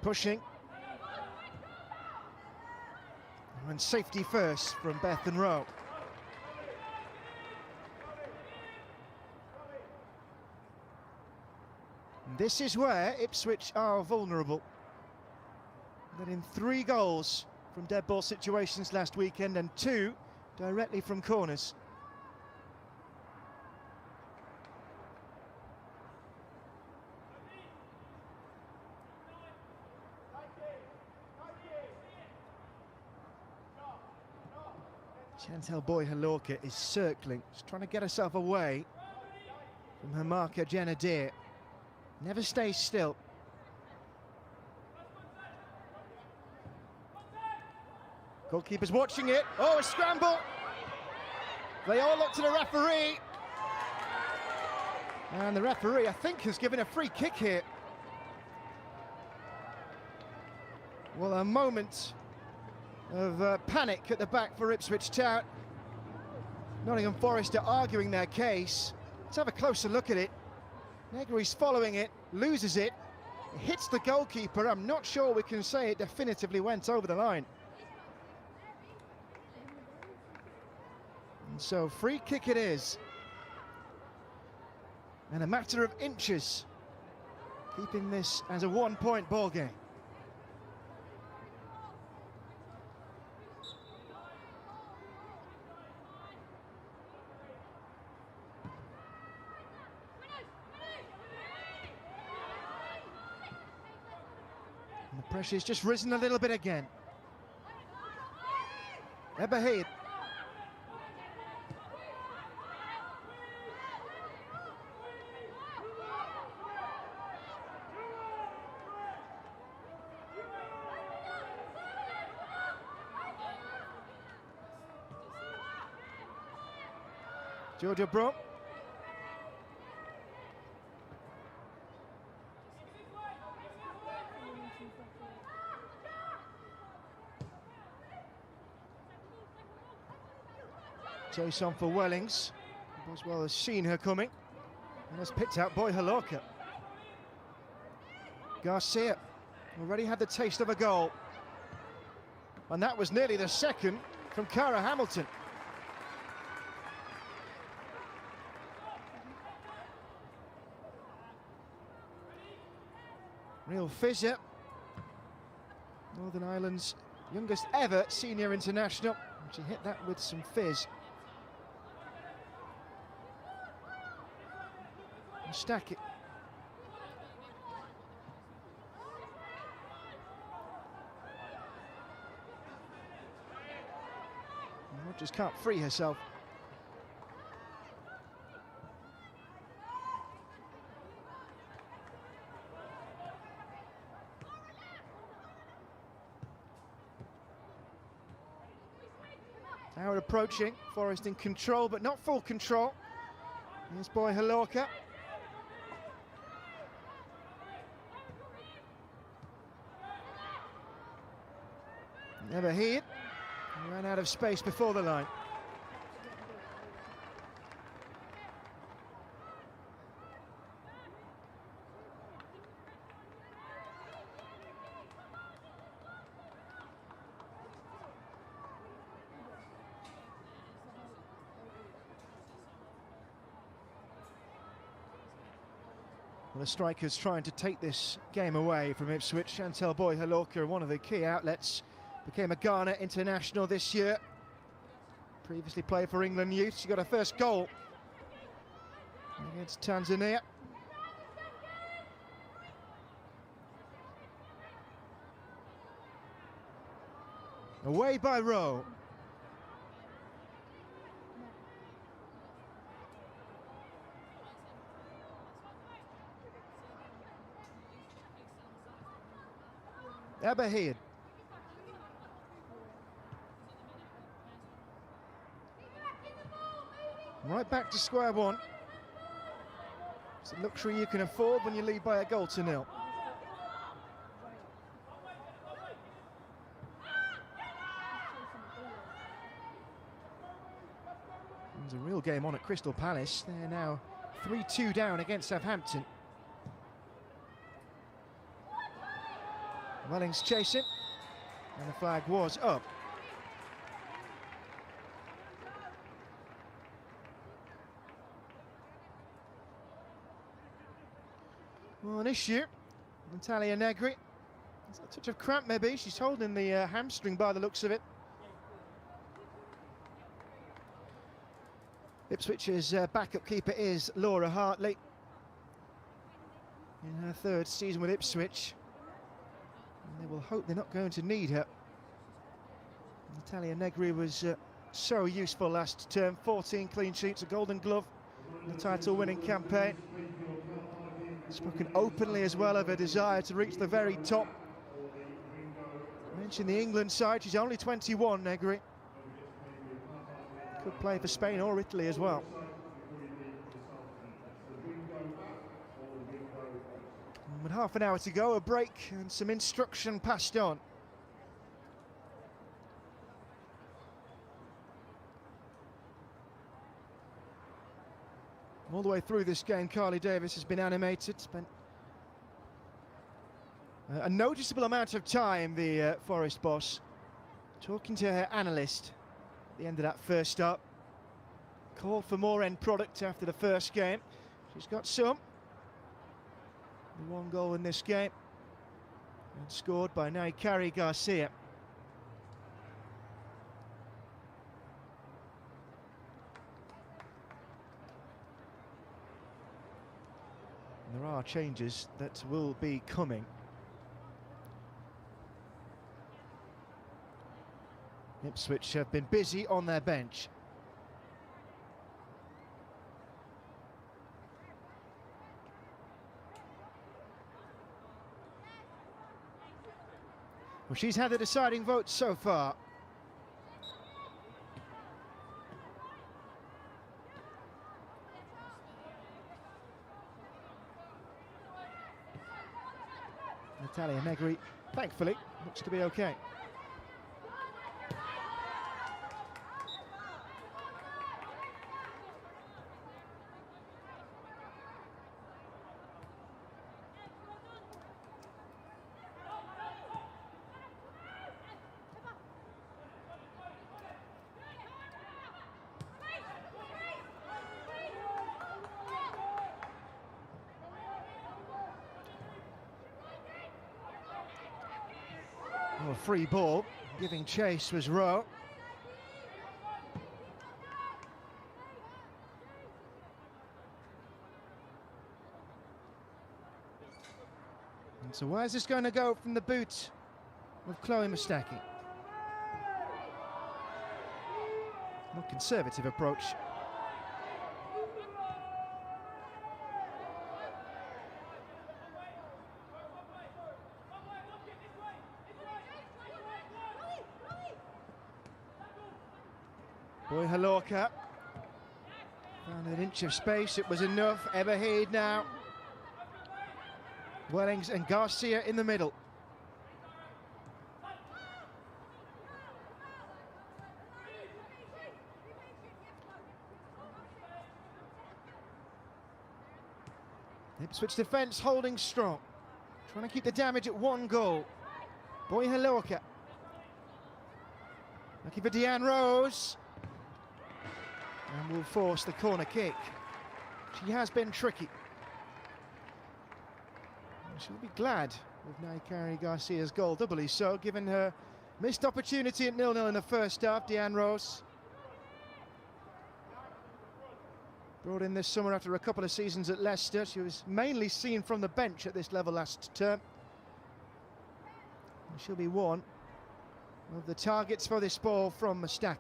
pushing. And safety first from Beth and Rowe. This is where Ipswich are vulnerable. That in 3 goals from dead ball situations last weekend and 2 directly from corners. Chantal Boy-Halorka is circling, she's trying to get herself away from her marker Jenna Deere. Never stays still. Goalkeeper's watching it. Oh, a scramble. They all look to the referee. And the referee, I think, has given a free kick here. Well, a moment of panic at the back for Ipswich Town. Nottingham Forest are arguing their case. Let's have a closer look at it. Negri's following it, loses it, hits the goalkeeper. I'm not sure we can say it definitively went over the line. And so free kick it is. And a matter of inches, keeping this as a 1-point ball game. And the pressure's just risen a little bit again. Eberhead. Georgia Braun. Chase on for Wellings. Boswell has seen her coming and has picked out Boy-Halorka. Garcia Already had the taste of a goal. And that was nearly the second from Cara Hamilton. Real fizzer. Northern Ireland's youngest ever senior international. She hit that with some fizz. And stack it. Just can't free herself. Now approaching, Forest in control, but not full control. Here's boy Halorka. Never hit. Ran out of space before the line. Well, the strikers trying to take this game away from Ipswich. Chantel Boy-Halorka, one of the key outlets, became a Ghana international this year. Previously played for England youth. She got her first goal against Tanzania. Away by Rowe. Abahid. Right back to square one. It's a luxury you can afford when you lead by a goal to nil. There's a real game on at Crystal Palace. They're now 3-2 down against Southampton. Welling's chasing, and the flag was up. Well, an issue. Natalia Negri. It's a touch of cramp maybe. She's holding the hamstring by the looks of it. Ipswich's backup keeper is Laura Hartley. In her third season with Ipswich. And they will hope they're not going to need her. Natalia Negri was so useful last term. 14 clean sheets, a Golden Glove, the title-winning campaign. Spoken openly as well of her desire to reach the very top. Mentioned the England side, she's only 21, Negri. Could play for Spain or Italy as well. And with half an hour to go, a break and some instruction passed on. All the way through this game, Carly Davis has been animated, spent a noticeable amount of time, the Forest boss, talking to her analyst at the end of that first start. Called for more end product after the first game. She's got some. The one goal in this game, and scored by Naikari Garcia. There are changes that will be coming. Ipswich have been busy on their bench. Well, she's had the deciding vote so far. Natalia Negri, thankfully, looks to be okay. free ball. Giving chase was Rowe. And so where's this going to go from the boot of Chloe Mustaki? More conservative approach. Boy Halorka found an inch of space, it was enough. Everhead now. Wellings and Garcia in the middle. Ipswich defence holding strong, trying to keep the damage at 1 goal. Boy Halorka looking for Deanne Rose. And will force the corner kick. She has been tricky. And she'll be glad with Naikari Garcia's goal, doubly so, given her missed opportunity at 0-0 in the first half. Deanne Rose, brought in this summer after a couple of seasons at Leicester. She was mainly seen from the bench at this level last term. And she'll be one of the targets for this ball from Mustaki.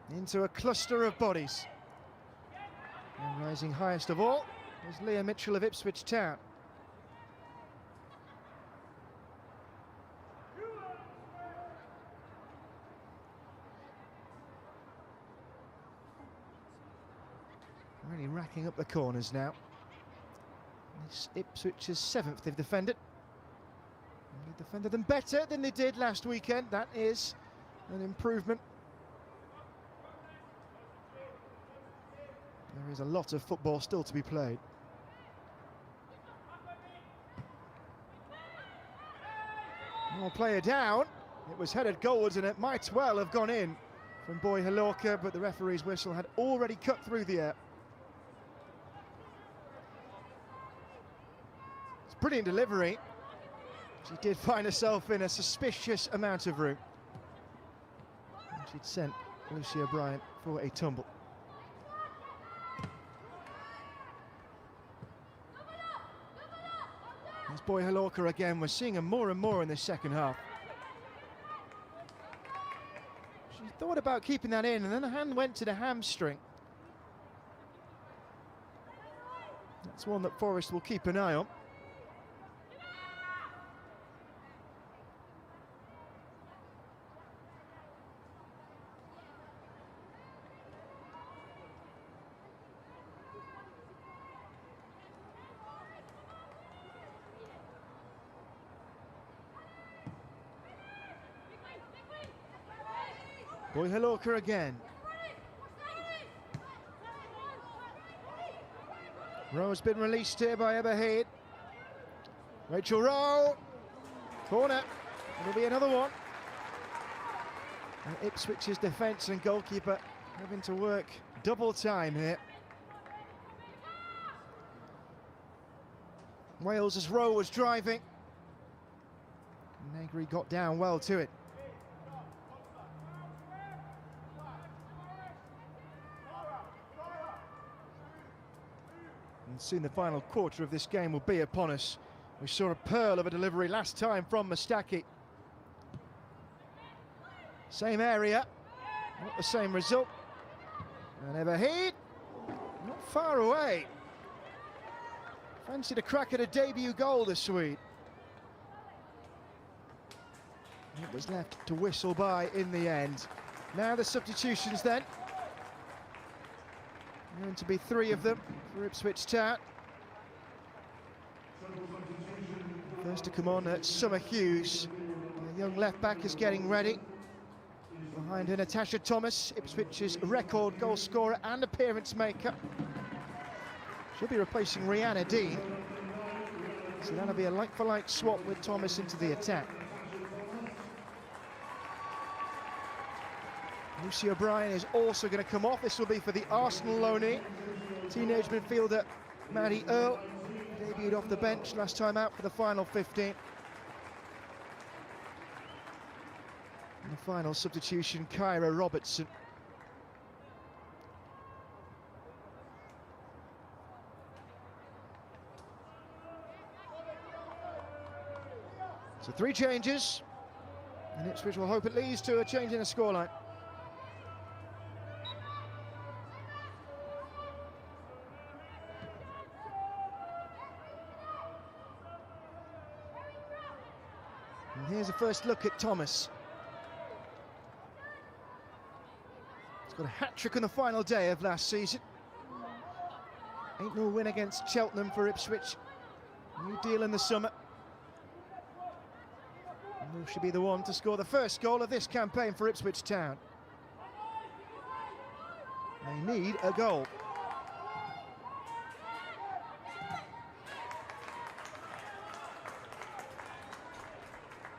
Into a cluster of bodies. And rising highest of all was Leah Mitchell of Ipswich Town. Really racking up the corners now. This Ipswich's 7th they've defended. And they defended them better than they did last weekend. That is an improvement. There is a lot of football still to be played. More player down. It was headed goalwards and it might well have gone in from Boy Halorka, but the referee's whistle had already cut through the air. It's brilliant delivery. She did find herself in a suspicious amount of room. And she'd sent Lucia Bryant for a tumble. As Boy Halorka again, we're seeing him more and more in this second half. She thought about keeping that in, and then the hand went to the hamstring. That's one that Forest will keep an eye on. Boy Halorka again. Rowe's been released here by Everhead. Rachel Rowe. Corner. It'll be another one. And Ipswich's defence and goalkeeper having to work double time here. Wales as Rowe was driving. Negri got down well to it. And soon the final quarter of this game will be upon us. We saw a pearl of a delivery last time from Mustaki. Same area, not the same result. And Everhead, not far away. Fancied a crack at a debut goal, the Swede. It was left to whistle by in the end. Now the substitutions then. Going to be 3 of them for Ipswich Town. First to come on, Summer Hughes. The young left-back is getting ready. Behind her, Natasha Thomas, Ipswich's record goal scorer and appearance maker. She'll be replacing Rihanna Dean. So that'll be a like-for-like swap with Thomas into the attack. Lucy O'Brien is also going to come off. This will be for the Arsenal loanee. Teenage midfielder Maddie Earle debuted off the bench last time out for the final 15. And the final substitution, Kyra Robertson. So 3 changes, and Ipswich will hope it leads to a change in the scoreline. And here's a first look at Thomas. He's got a hat-trick on the final day of last season. 8-0 win against Cheltenham for Ipswich. New deal in the summer. And should be the one to score the first goal of this campaign for Ipswich Town. They need a goal.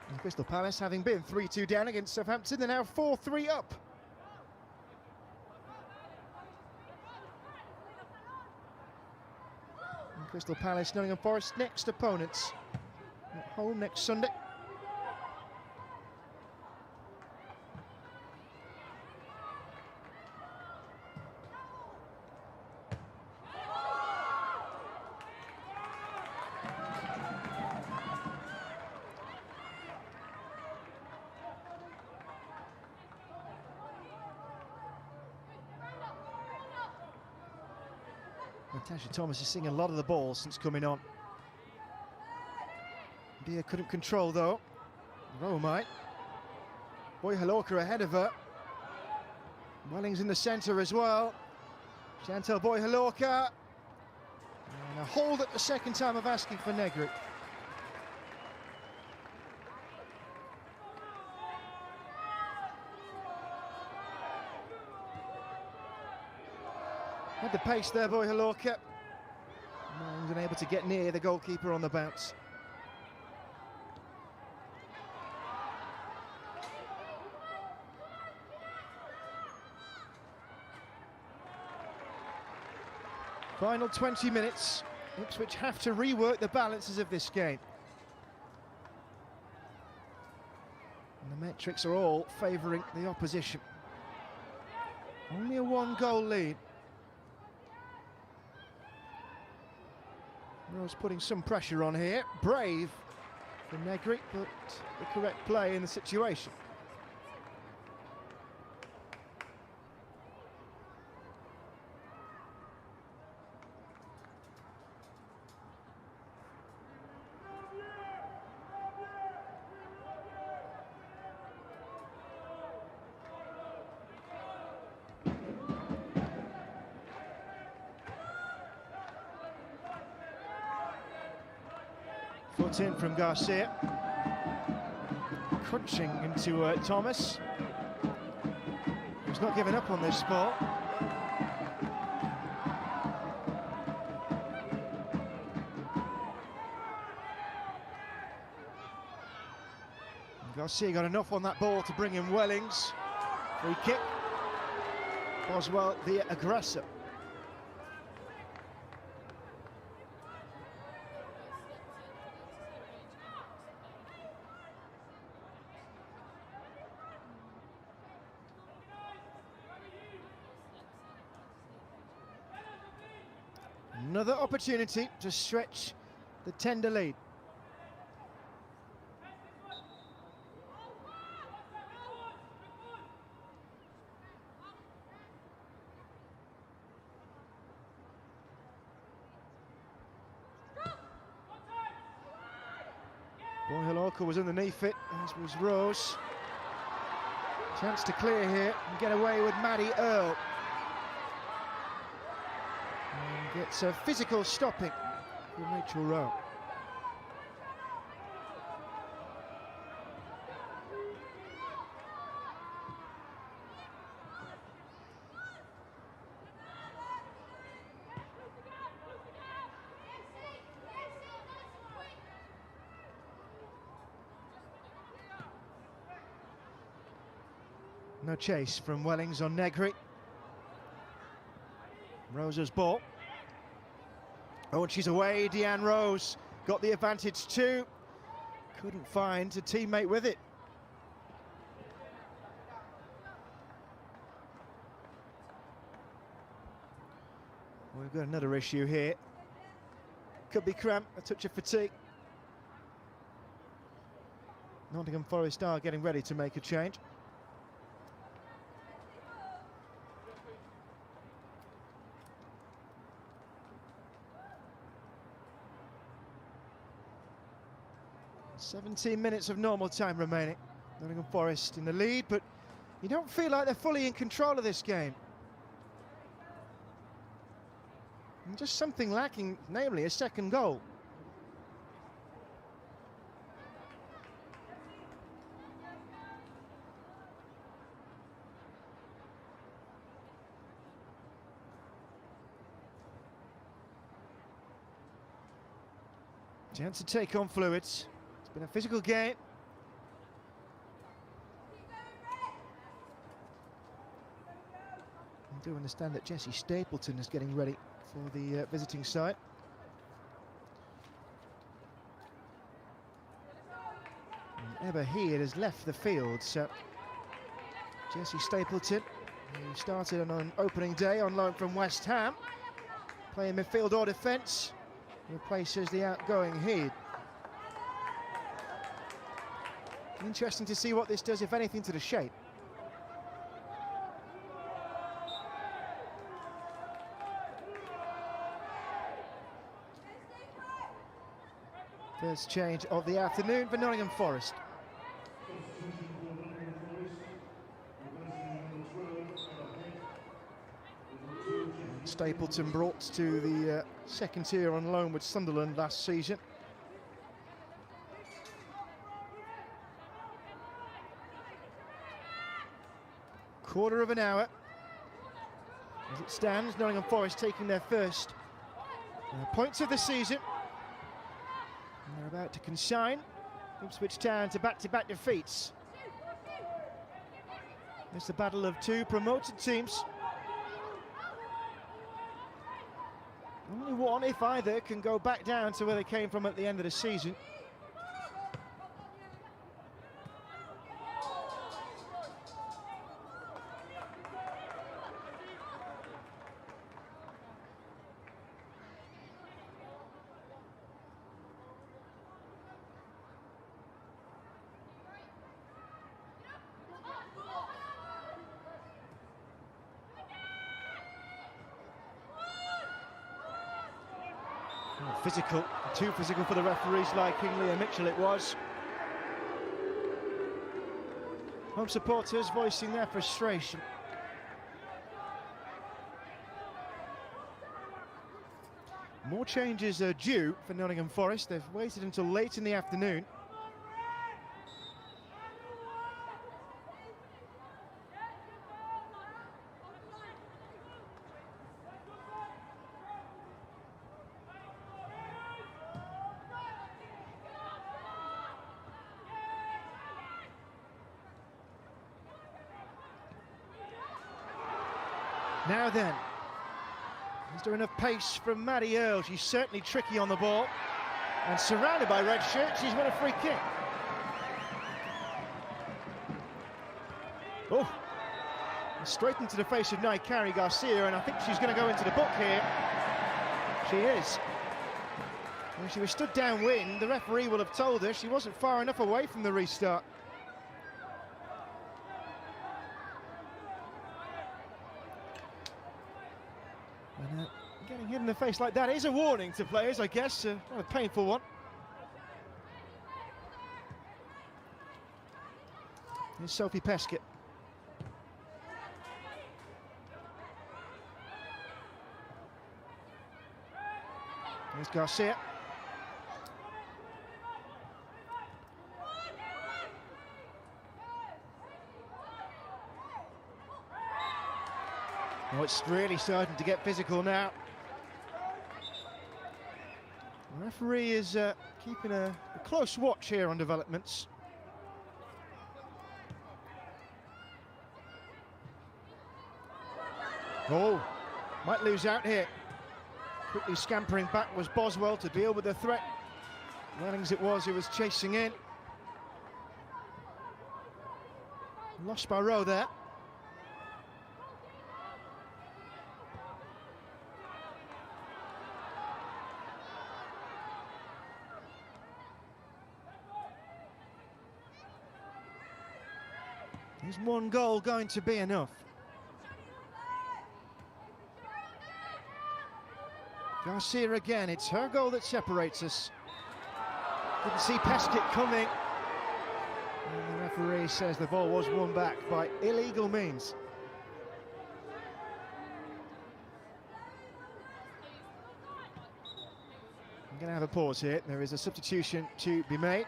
And Crystal Palace, having been 3-2 down against Southampton, they're now 4-3 up. And Crystal Palace, Nottingham Forest, next opponents at home next Sunday. Natasha Thomas is seeing a lot of the ball since coming on. Dia couldn't control though. Rowe might. Boy Halorka ahead of her. Welling's in the centre as well. Chantal Boy Halorka. And a hold at the second time of asking for Negri. Had the pace there, Boy Halorka. And unable to get near the goalkeeper on the bounce. Final 20 minutes. Ipswich have to rework the balances of this game. And the metrics are all favouring the opposition. Only a 1-goal lead. Rose putting some pressure on here. Brave for Negri, but the correct play in the situation. Foot in from Garcia. Crunching into Thomas. He's not giving up on this ball. And Garcia got enough on that ball to bring in Wellings. Free kick. Boswell the aggressor. Another opportunity to stretch the tender lead. Boy Halorka was underneath it, as was Rose. Chance to clear here and get away with Maddie Earle. And gets a physical stopping from Rachel Rowe. No chase from Wellings on Negri. Rosa's ball. Oh, and she's away. Deanne Rose got the advantage too. Couldn't find a teammate with it. We've got another issue here. Could be cramp, a touch of fatigue. Nottingham Forest are getting ready to make a change. "17 minutes of normal time remaining. Nottingham Forest in the lead, but you don't feel like they're fully in control of this game. And just something lacking, namely a second goal. Chance to take on fluids. It's been a physical game. I do understand that Jessie Stapleton is getting ready for the visiting side. And Ebba Heard has left the field, so Jessie Stapleton, who started on an opening day on loan from West Ham, playing midfield or defence, replaces the outgoing Heard. Interesting to see what this does, if anything, to the shape. First change of the afternoon for Nottingham Forest. And Stapleton brought to the second tier on loan with Sunderland last season. Quarter of an hour. As it stands, Nottingham Forest taking their first points of the season. And they're about to consign Ipswich Town to back-to-back defeats. It's the battle of two promoted teams. Only one, if either, can go back down to where they came from at the end of the season. Physical, too physical for the referees like Leah Mitchell it was. Home supporters voicing their frustration. More changes are due for Nottingham Forest. They've waited until late in the afternoon. Now then, is there enough pace from Maddie Earle? She's certainly tricky on the ball. And surrounded by red shirts, she's won a free kick. Oh, straight into the face of Naikari Garcia, and I think she's going to go into the book here. She is. When she was stood downwind, the referee will have told her she wasn't far enough away from the restart. And getting hit in the face like that is a warning to players, I guess. Not a painful one. Here's Sophie Peskett. Here's Garcia. Oh, it's really starting to get physical now. The referee is keeping a close watch here on developments. Oh, might lose out here. Quickly scampering back was Boswell to deal with the threat. Wellings it was who was chasing in. Lost by Rowe there. Is one goal going to be enough? Garcia again, it's her goal that separates us. Didn't see Peskett coming. And the referee says the ball was won back by illegal means. I'm going to have a pause here. There is a substitution to be made.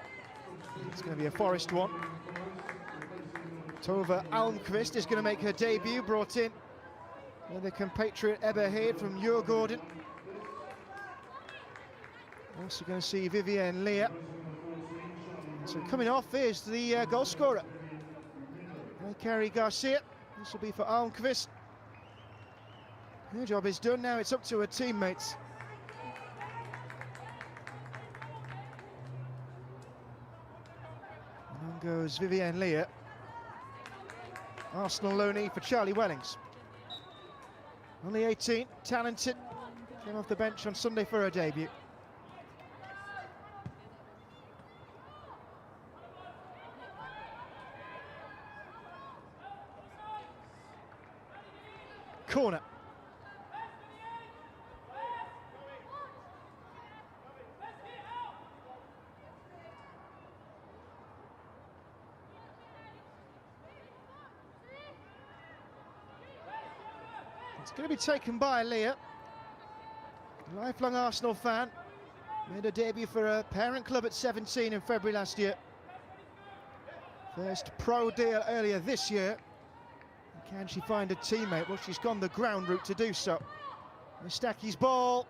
It's going to be a Forest one. Tova Almqvist is going to make her debut, brought in with the compatriot Eberhard from Djurgården. Also going to see Vivienne Leah. So coming off is the goal scorer. Carrie Garcia. This will be for Almqvist. Her job is done now, it's up to her teammates. And on goes Vivienne Leah. Arsenal loanee for Charlie Wellings. Only 18, talented. Came off the bench on Sunday for her debut. Corner. It's going to be taken by Leah. Lifelong Arsenal fan. Made her debut for her parent club at 17 in February last year. First pro deal earlier this year. Can she find a teammate? Well, she's gone the ground route to do so. Mustaki's ball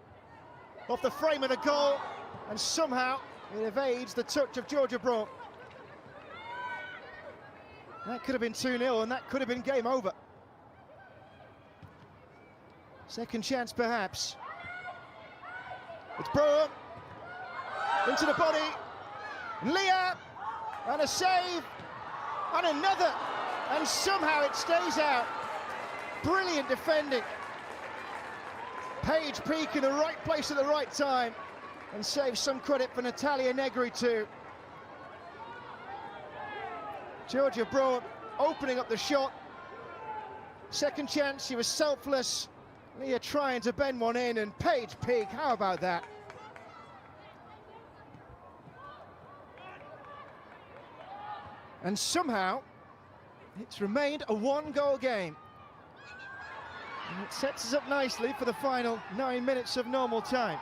off the frame of the goal, and somehow it evades the touch of Georgia Braun. That could have been 2-0, and that could have been game over. Second chance, perhaps. It's Braun into the body. Leah, and a save, and another. And somehow it stays out. Brilliant defending. Paige Peak in the right place at the right time, and saves some credit for Natalia Negri too. Georgia Braun opening up the shot. Second chance, she was selfless. Leah trying to bend one in, and Paige Peak, how about that? And somehow it's remained a one-goal game. And it sets us up nicely for the final 9 minutes of normal time.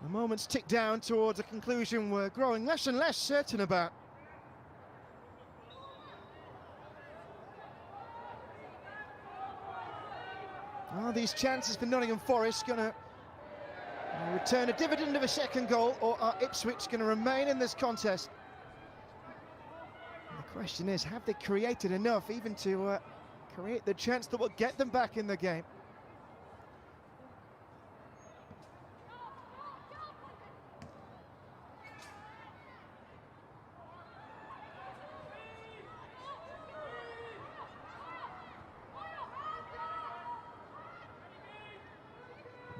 The moments tick down towards a conclusion we're growing less and less certain about. Are these chances for Nottingham Forest going to return a dividend of a second goal, or are Ipswich going to remain in this contest? And the question is, have they created enough even to create the chance that will get them back in the game?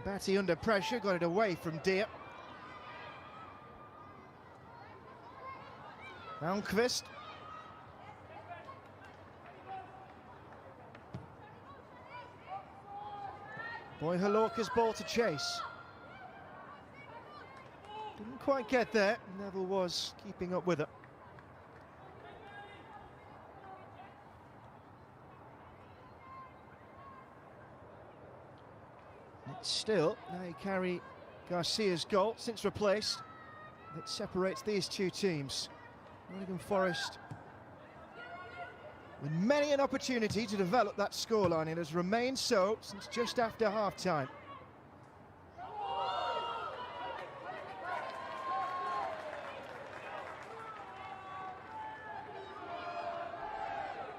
Batty under pressure, got it away from Deer. Almqvist. Boy Halorka's ball to chase. Didn't quite get there. Neville was keeping up with it. It's still Carrie Garcia's goal, since replaced, that separates these two teams. Nottingham Forest with many an opportunity to develop that scoreline. It has remained so since just after half-time.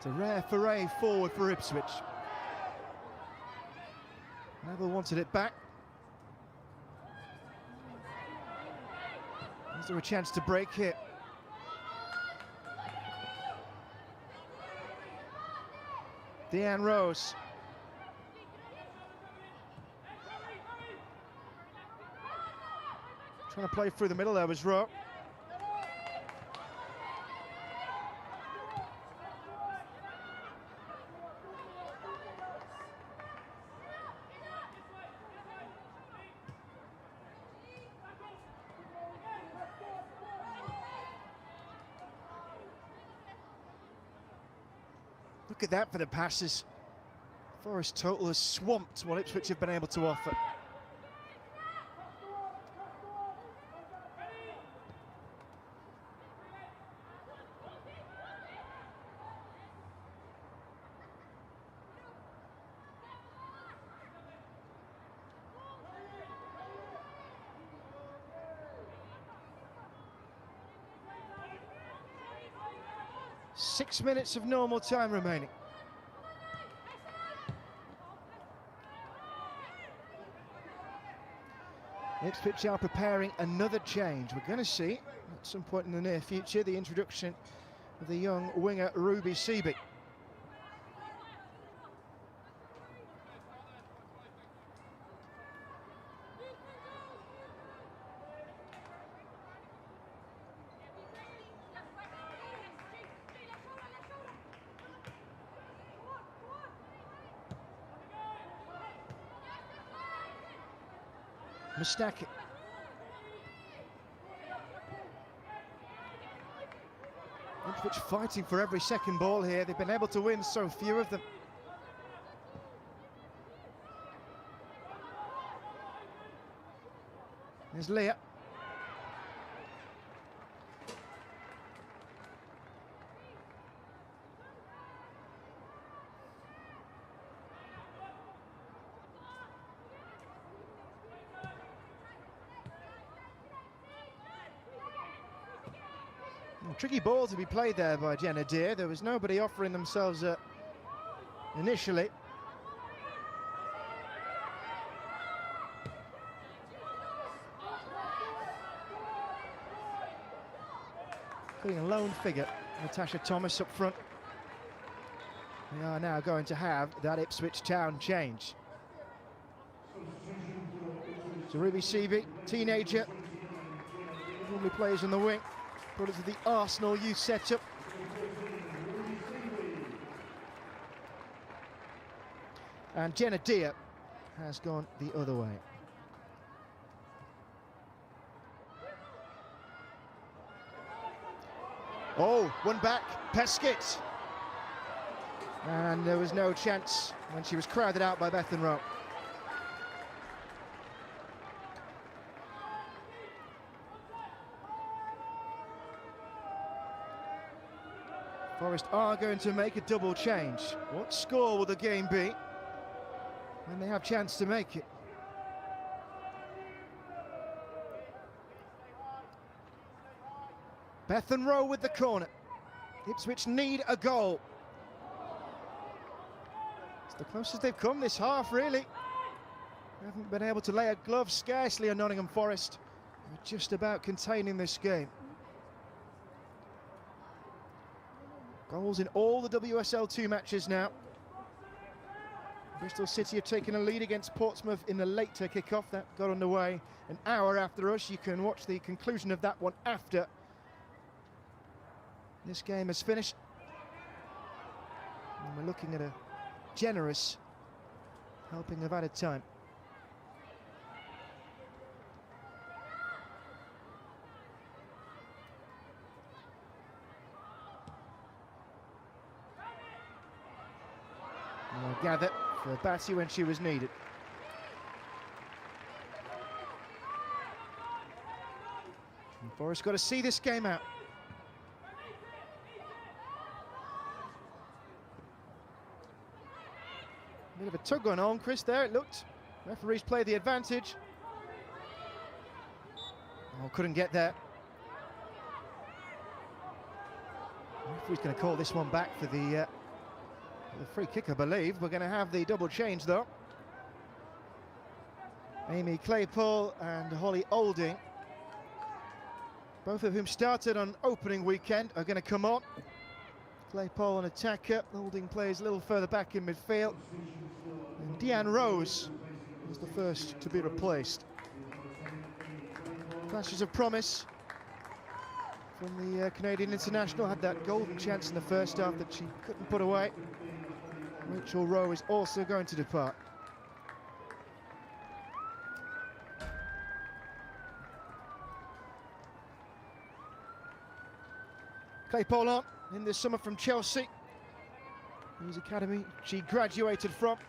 It's a rare foray forward for Ipswich. Neville wanted it back. Is there a chance to break here? Deanne Rose. Trying to play through the middle there was Rowe. Look at that for the passes. Forest total has swamped what Ipswich have been able to offer. Six minutes of normal time remaining. Ipswich are preparing another change. We're going to see, at some point in the near future, the introduction of the young winger Ruby Seaby. Mustaki. Ipswich fighting for every second ball here. They've been able to win so few of them. There's Leah. Tricky ball to be played there by Jenna Deere. There was nobody offering themselves initially. Including a lone figure, Natasha Thomas up front. We are now going to have that Ipswich Town change. So Ruby Seaby, teenager, normally plays on the wing. Brought it to the Arsenal youth setup. And Jenna Deere has gone the other way. Oh, one back, Peskett. And there was no chance when she was crowded out by Bethan Rowe. Forest are going to make a double change. What score will the game be when they have chance to make it? Bethan Rowe with the corner. Ipswich need a goal. It's the closest they've come this half, really. They haven't been able to lay a glove scarcely on Nottingham Forest. They're just about containing this game. Goals in all the WSL 2 matches now. Bristol City have taken a lead against Portsmouth in the later kick-off. That got underway an hour after us. You can watch the conclusion of that one after this game has finished. And we're looking at a generous helping of added time. Gather for Batty when she was needed. And Forest got to see this game out. Bit of a tug on Chris there, it looked. Referees played the advantage. Oh, couldn't get there. Referee's going to call this one back for the The free kick, I believe. We're going to have the double change, though. Amy Claypole and Holly Olding, both of whom started on opening weekend, are going to come on. Claypole an attacker, Olding plays a little further back in midfield. And Deanne Rose is the first to be replaced. Flashes of promise from the Canadian international. Had that golden chance in the first half that she couldn't put away. Rachel Rowe is also going to depart. Claypole on in the summer from Chelsea, whose academy she graduated from.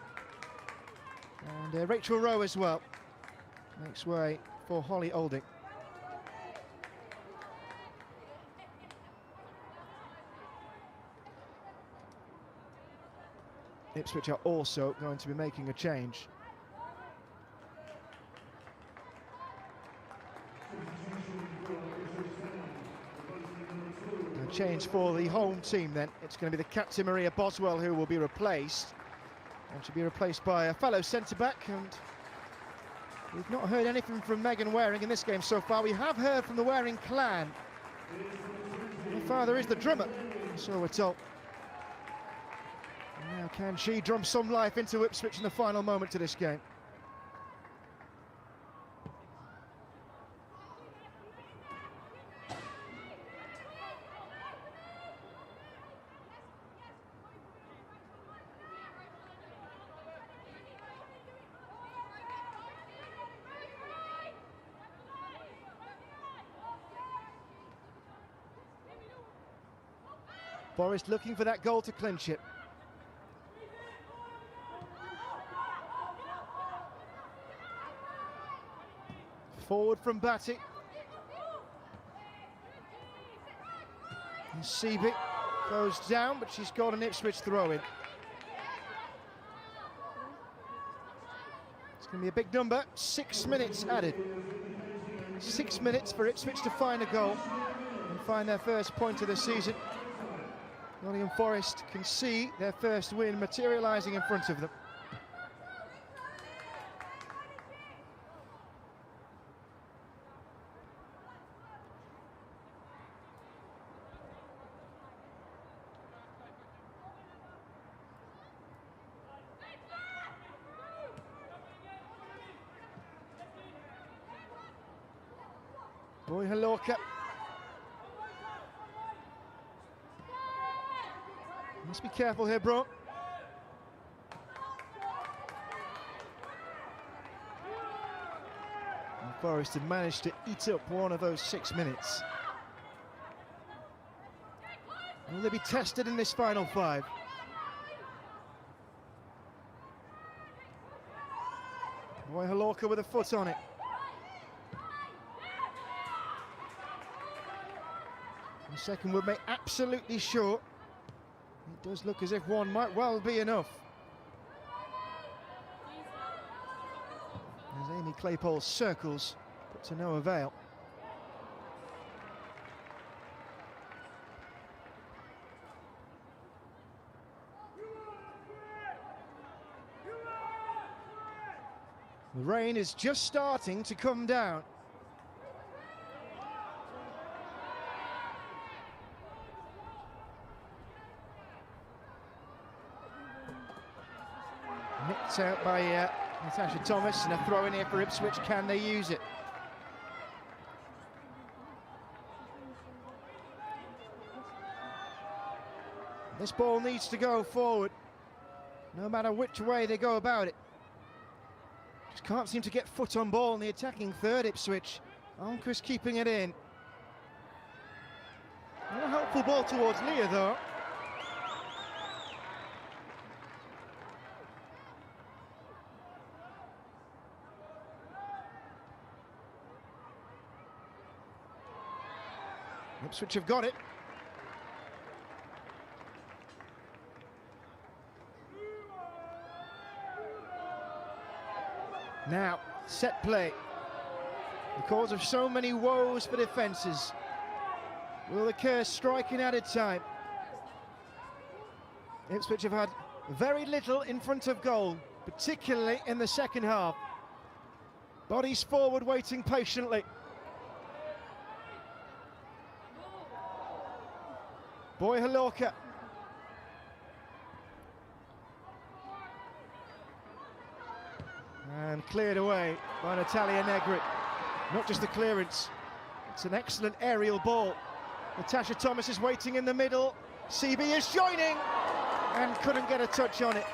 And Rachel Rowe as well makes way for Holly Olding. Ipswich are also going to be making a change. A change for the home team then. It's going to be the captain Maria Boswell who will be replaced. And she'll be replaced by a fellow centre-back. And we've not heard anything from Megan Waring in this game so far. We have heard from the Waring clan. Her father is the drummer, so we're told. Now can she drum some life into Ipswich in the final moment to this game? Forest looking for that goal to clinch it. Forward from Batty. And Seaby goes down, but she's got an Ipswich throw-in. It's going to be a big number. 6 minutes added. 6 minutes for Ipswich to find a goal and find their first point of the season. Nottingham Forest can see their first win materialising in front of them. Boy Halorka. Must be careful here, bro. And Forest have managed to eat up one of those 6 minutes. Will they be tested in this final 5? Boy Halorka with a foot on it. The second would make absolutely sure. It does look as if one might well be enough. As Amy Claypole circles, but to no avail. The rain is just starting to come down. Nicked out by Natasha Thomas, and a throw in here for Ipswich. Can they use it? This ball needs to go forward, no matter which way they go about it. Just can't seem to get foot on ball in the attacking third, Ipswich. Almquist keeping it in. Not a helpful ball towards Leah, though. Ipswich have got it. Now, set play. The cause of so many woes for defences. Will the curse strike in added time? Ipswich have had very little in front of goal, particularly in the second half. Bodies forward, waiting patiently. Boy Halorka. And cleared away by Natalia Negri. Not just the clearance, it's an excellent aerial ball. Natasha Thomas is waiting in the middle. CB is joining and couldn't get a touch on it.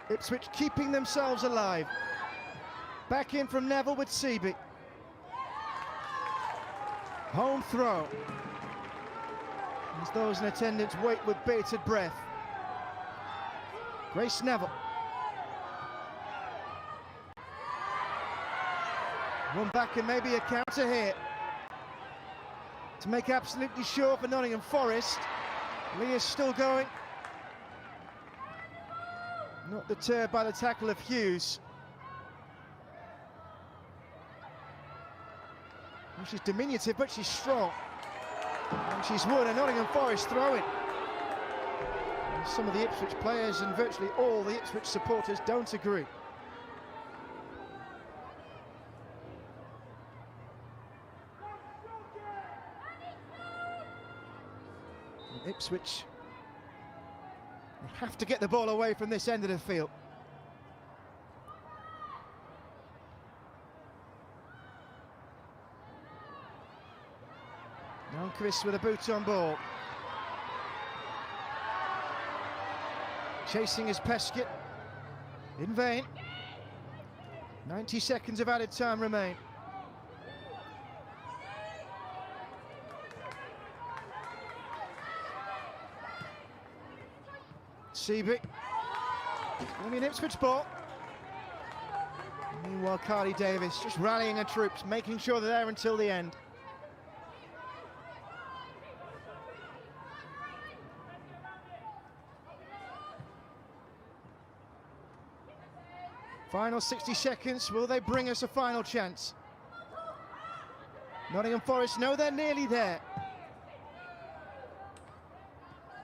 Ipswich keeping themselves alive. Back in from Neville with CB. Home throw. As those in attendance wait with bated breath. Grace Neville. One back and maybe a counter here. To make absolutely sure for Nottingham Forest. Lee is still going. Not deterred by the tackle of Hughes. Well, she's diminutive, but she's strong. And she's won a Nottingham Forest throw-in. Some of the Ipswich players and virtually all the Ipswich supporters don't agree. And Ipswich have to get the ball away from this end of the field. Now Chris with a boot on ball. Chasing is Peskett. In vain. 90 seconds of added time remain. CB. I mean, Ipswich ball. Meanwhile, Carly Davis just rallying her troops, making sure they're there until the end. Final 60 seconds, will they bring us a final chance? Nottingham Forest know they're nearly there.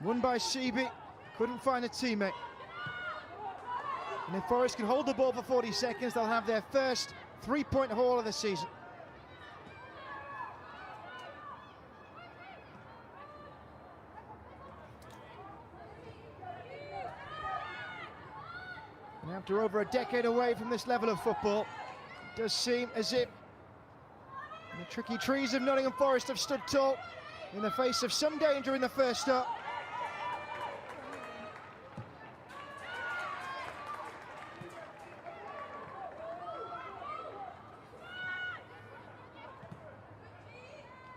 Won by CB, couldn't find a teammate. And if Forest can hold the ball for 40 seconds, they'll have their first three-point haul of the season. And after over a decade away from this level of football, it does seem as if the tricky trees of Nottingham Forest have stood tall in the face of some danger in the first half.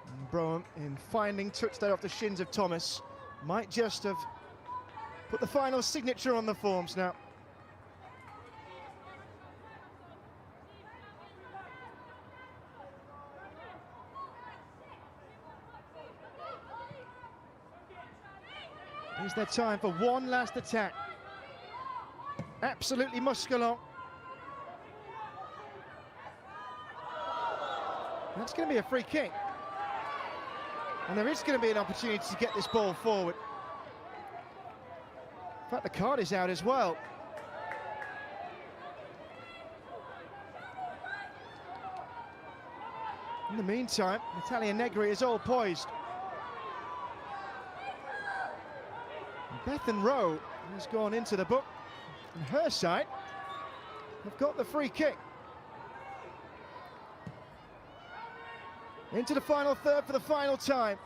And Broham, in finding touch there off the shins of Thomas, might just have put the final signature on the forms now. Is there time for one last attack? Absolutely must go on. That's going to be a free kick. And there is going to be an opportunity to get this ball forward. In fact, the card is out as well. In the meantime, Natalia Negri is all poised. Bethan Rowe has gone into the book, and her side have got the free kick. Into the final third for the final time.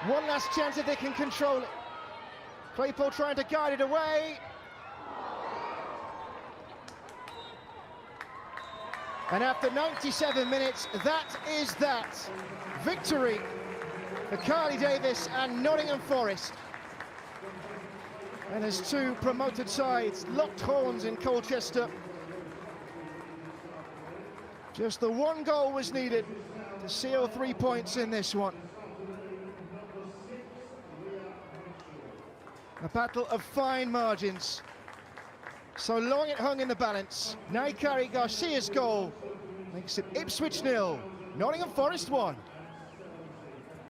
One last chance if they can control it. Claypole trying to guide it away. And after 97 minutes, that is that. Victory for Carly Davis and Nottingham Forest. And as two promoted sides locked horns in Colchester. Just the one goal was needed to seal 3 points in this one. A battle of fine margins. So long it hung in the balance. Naikari Garcia's goal makes it Ipswich 0, Nottingham Forest 1.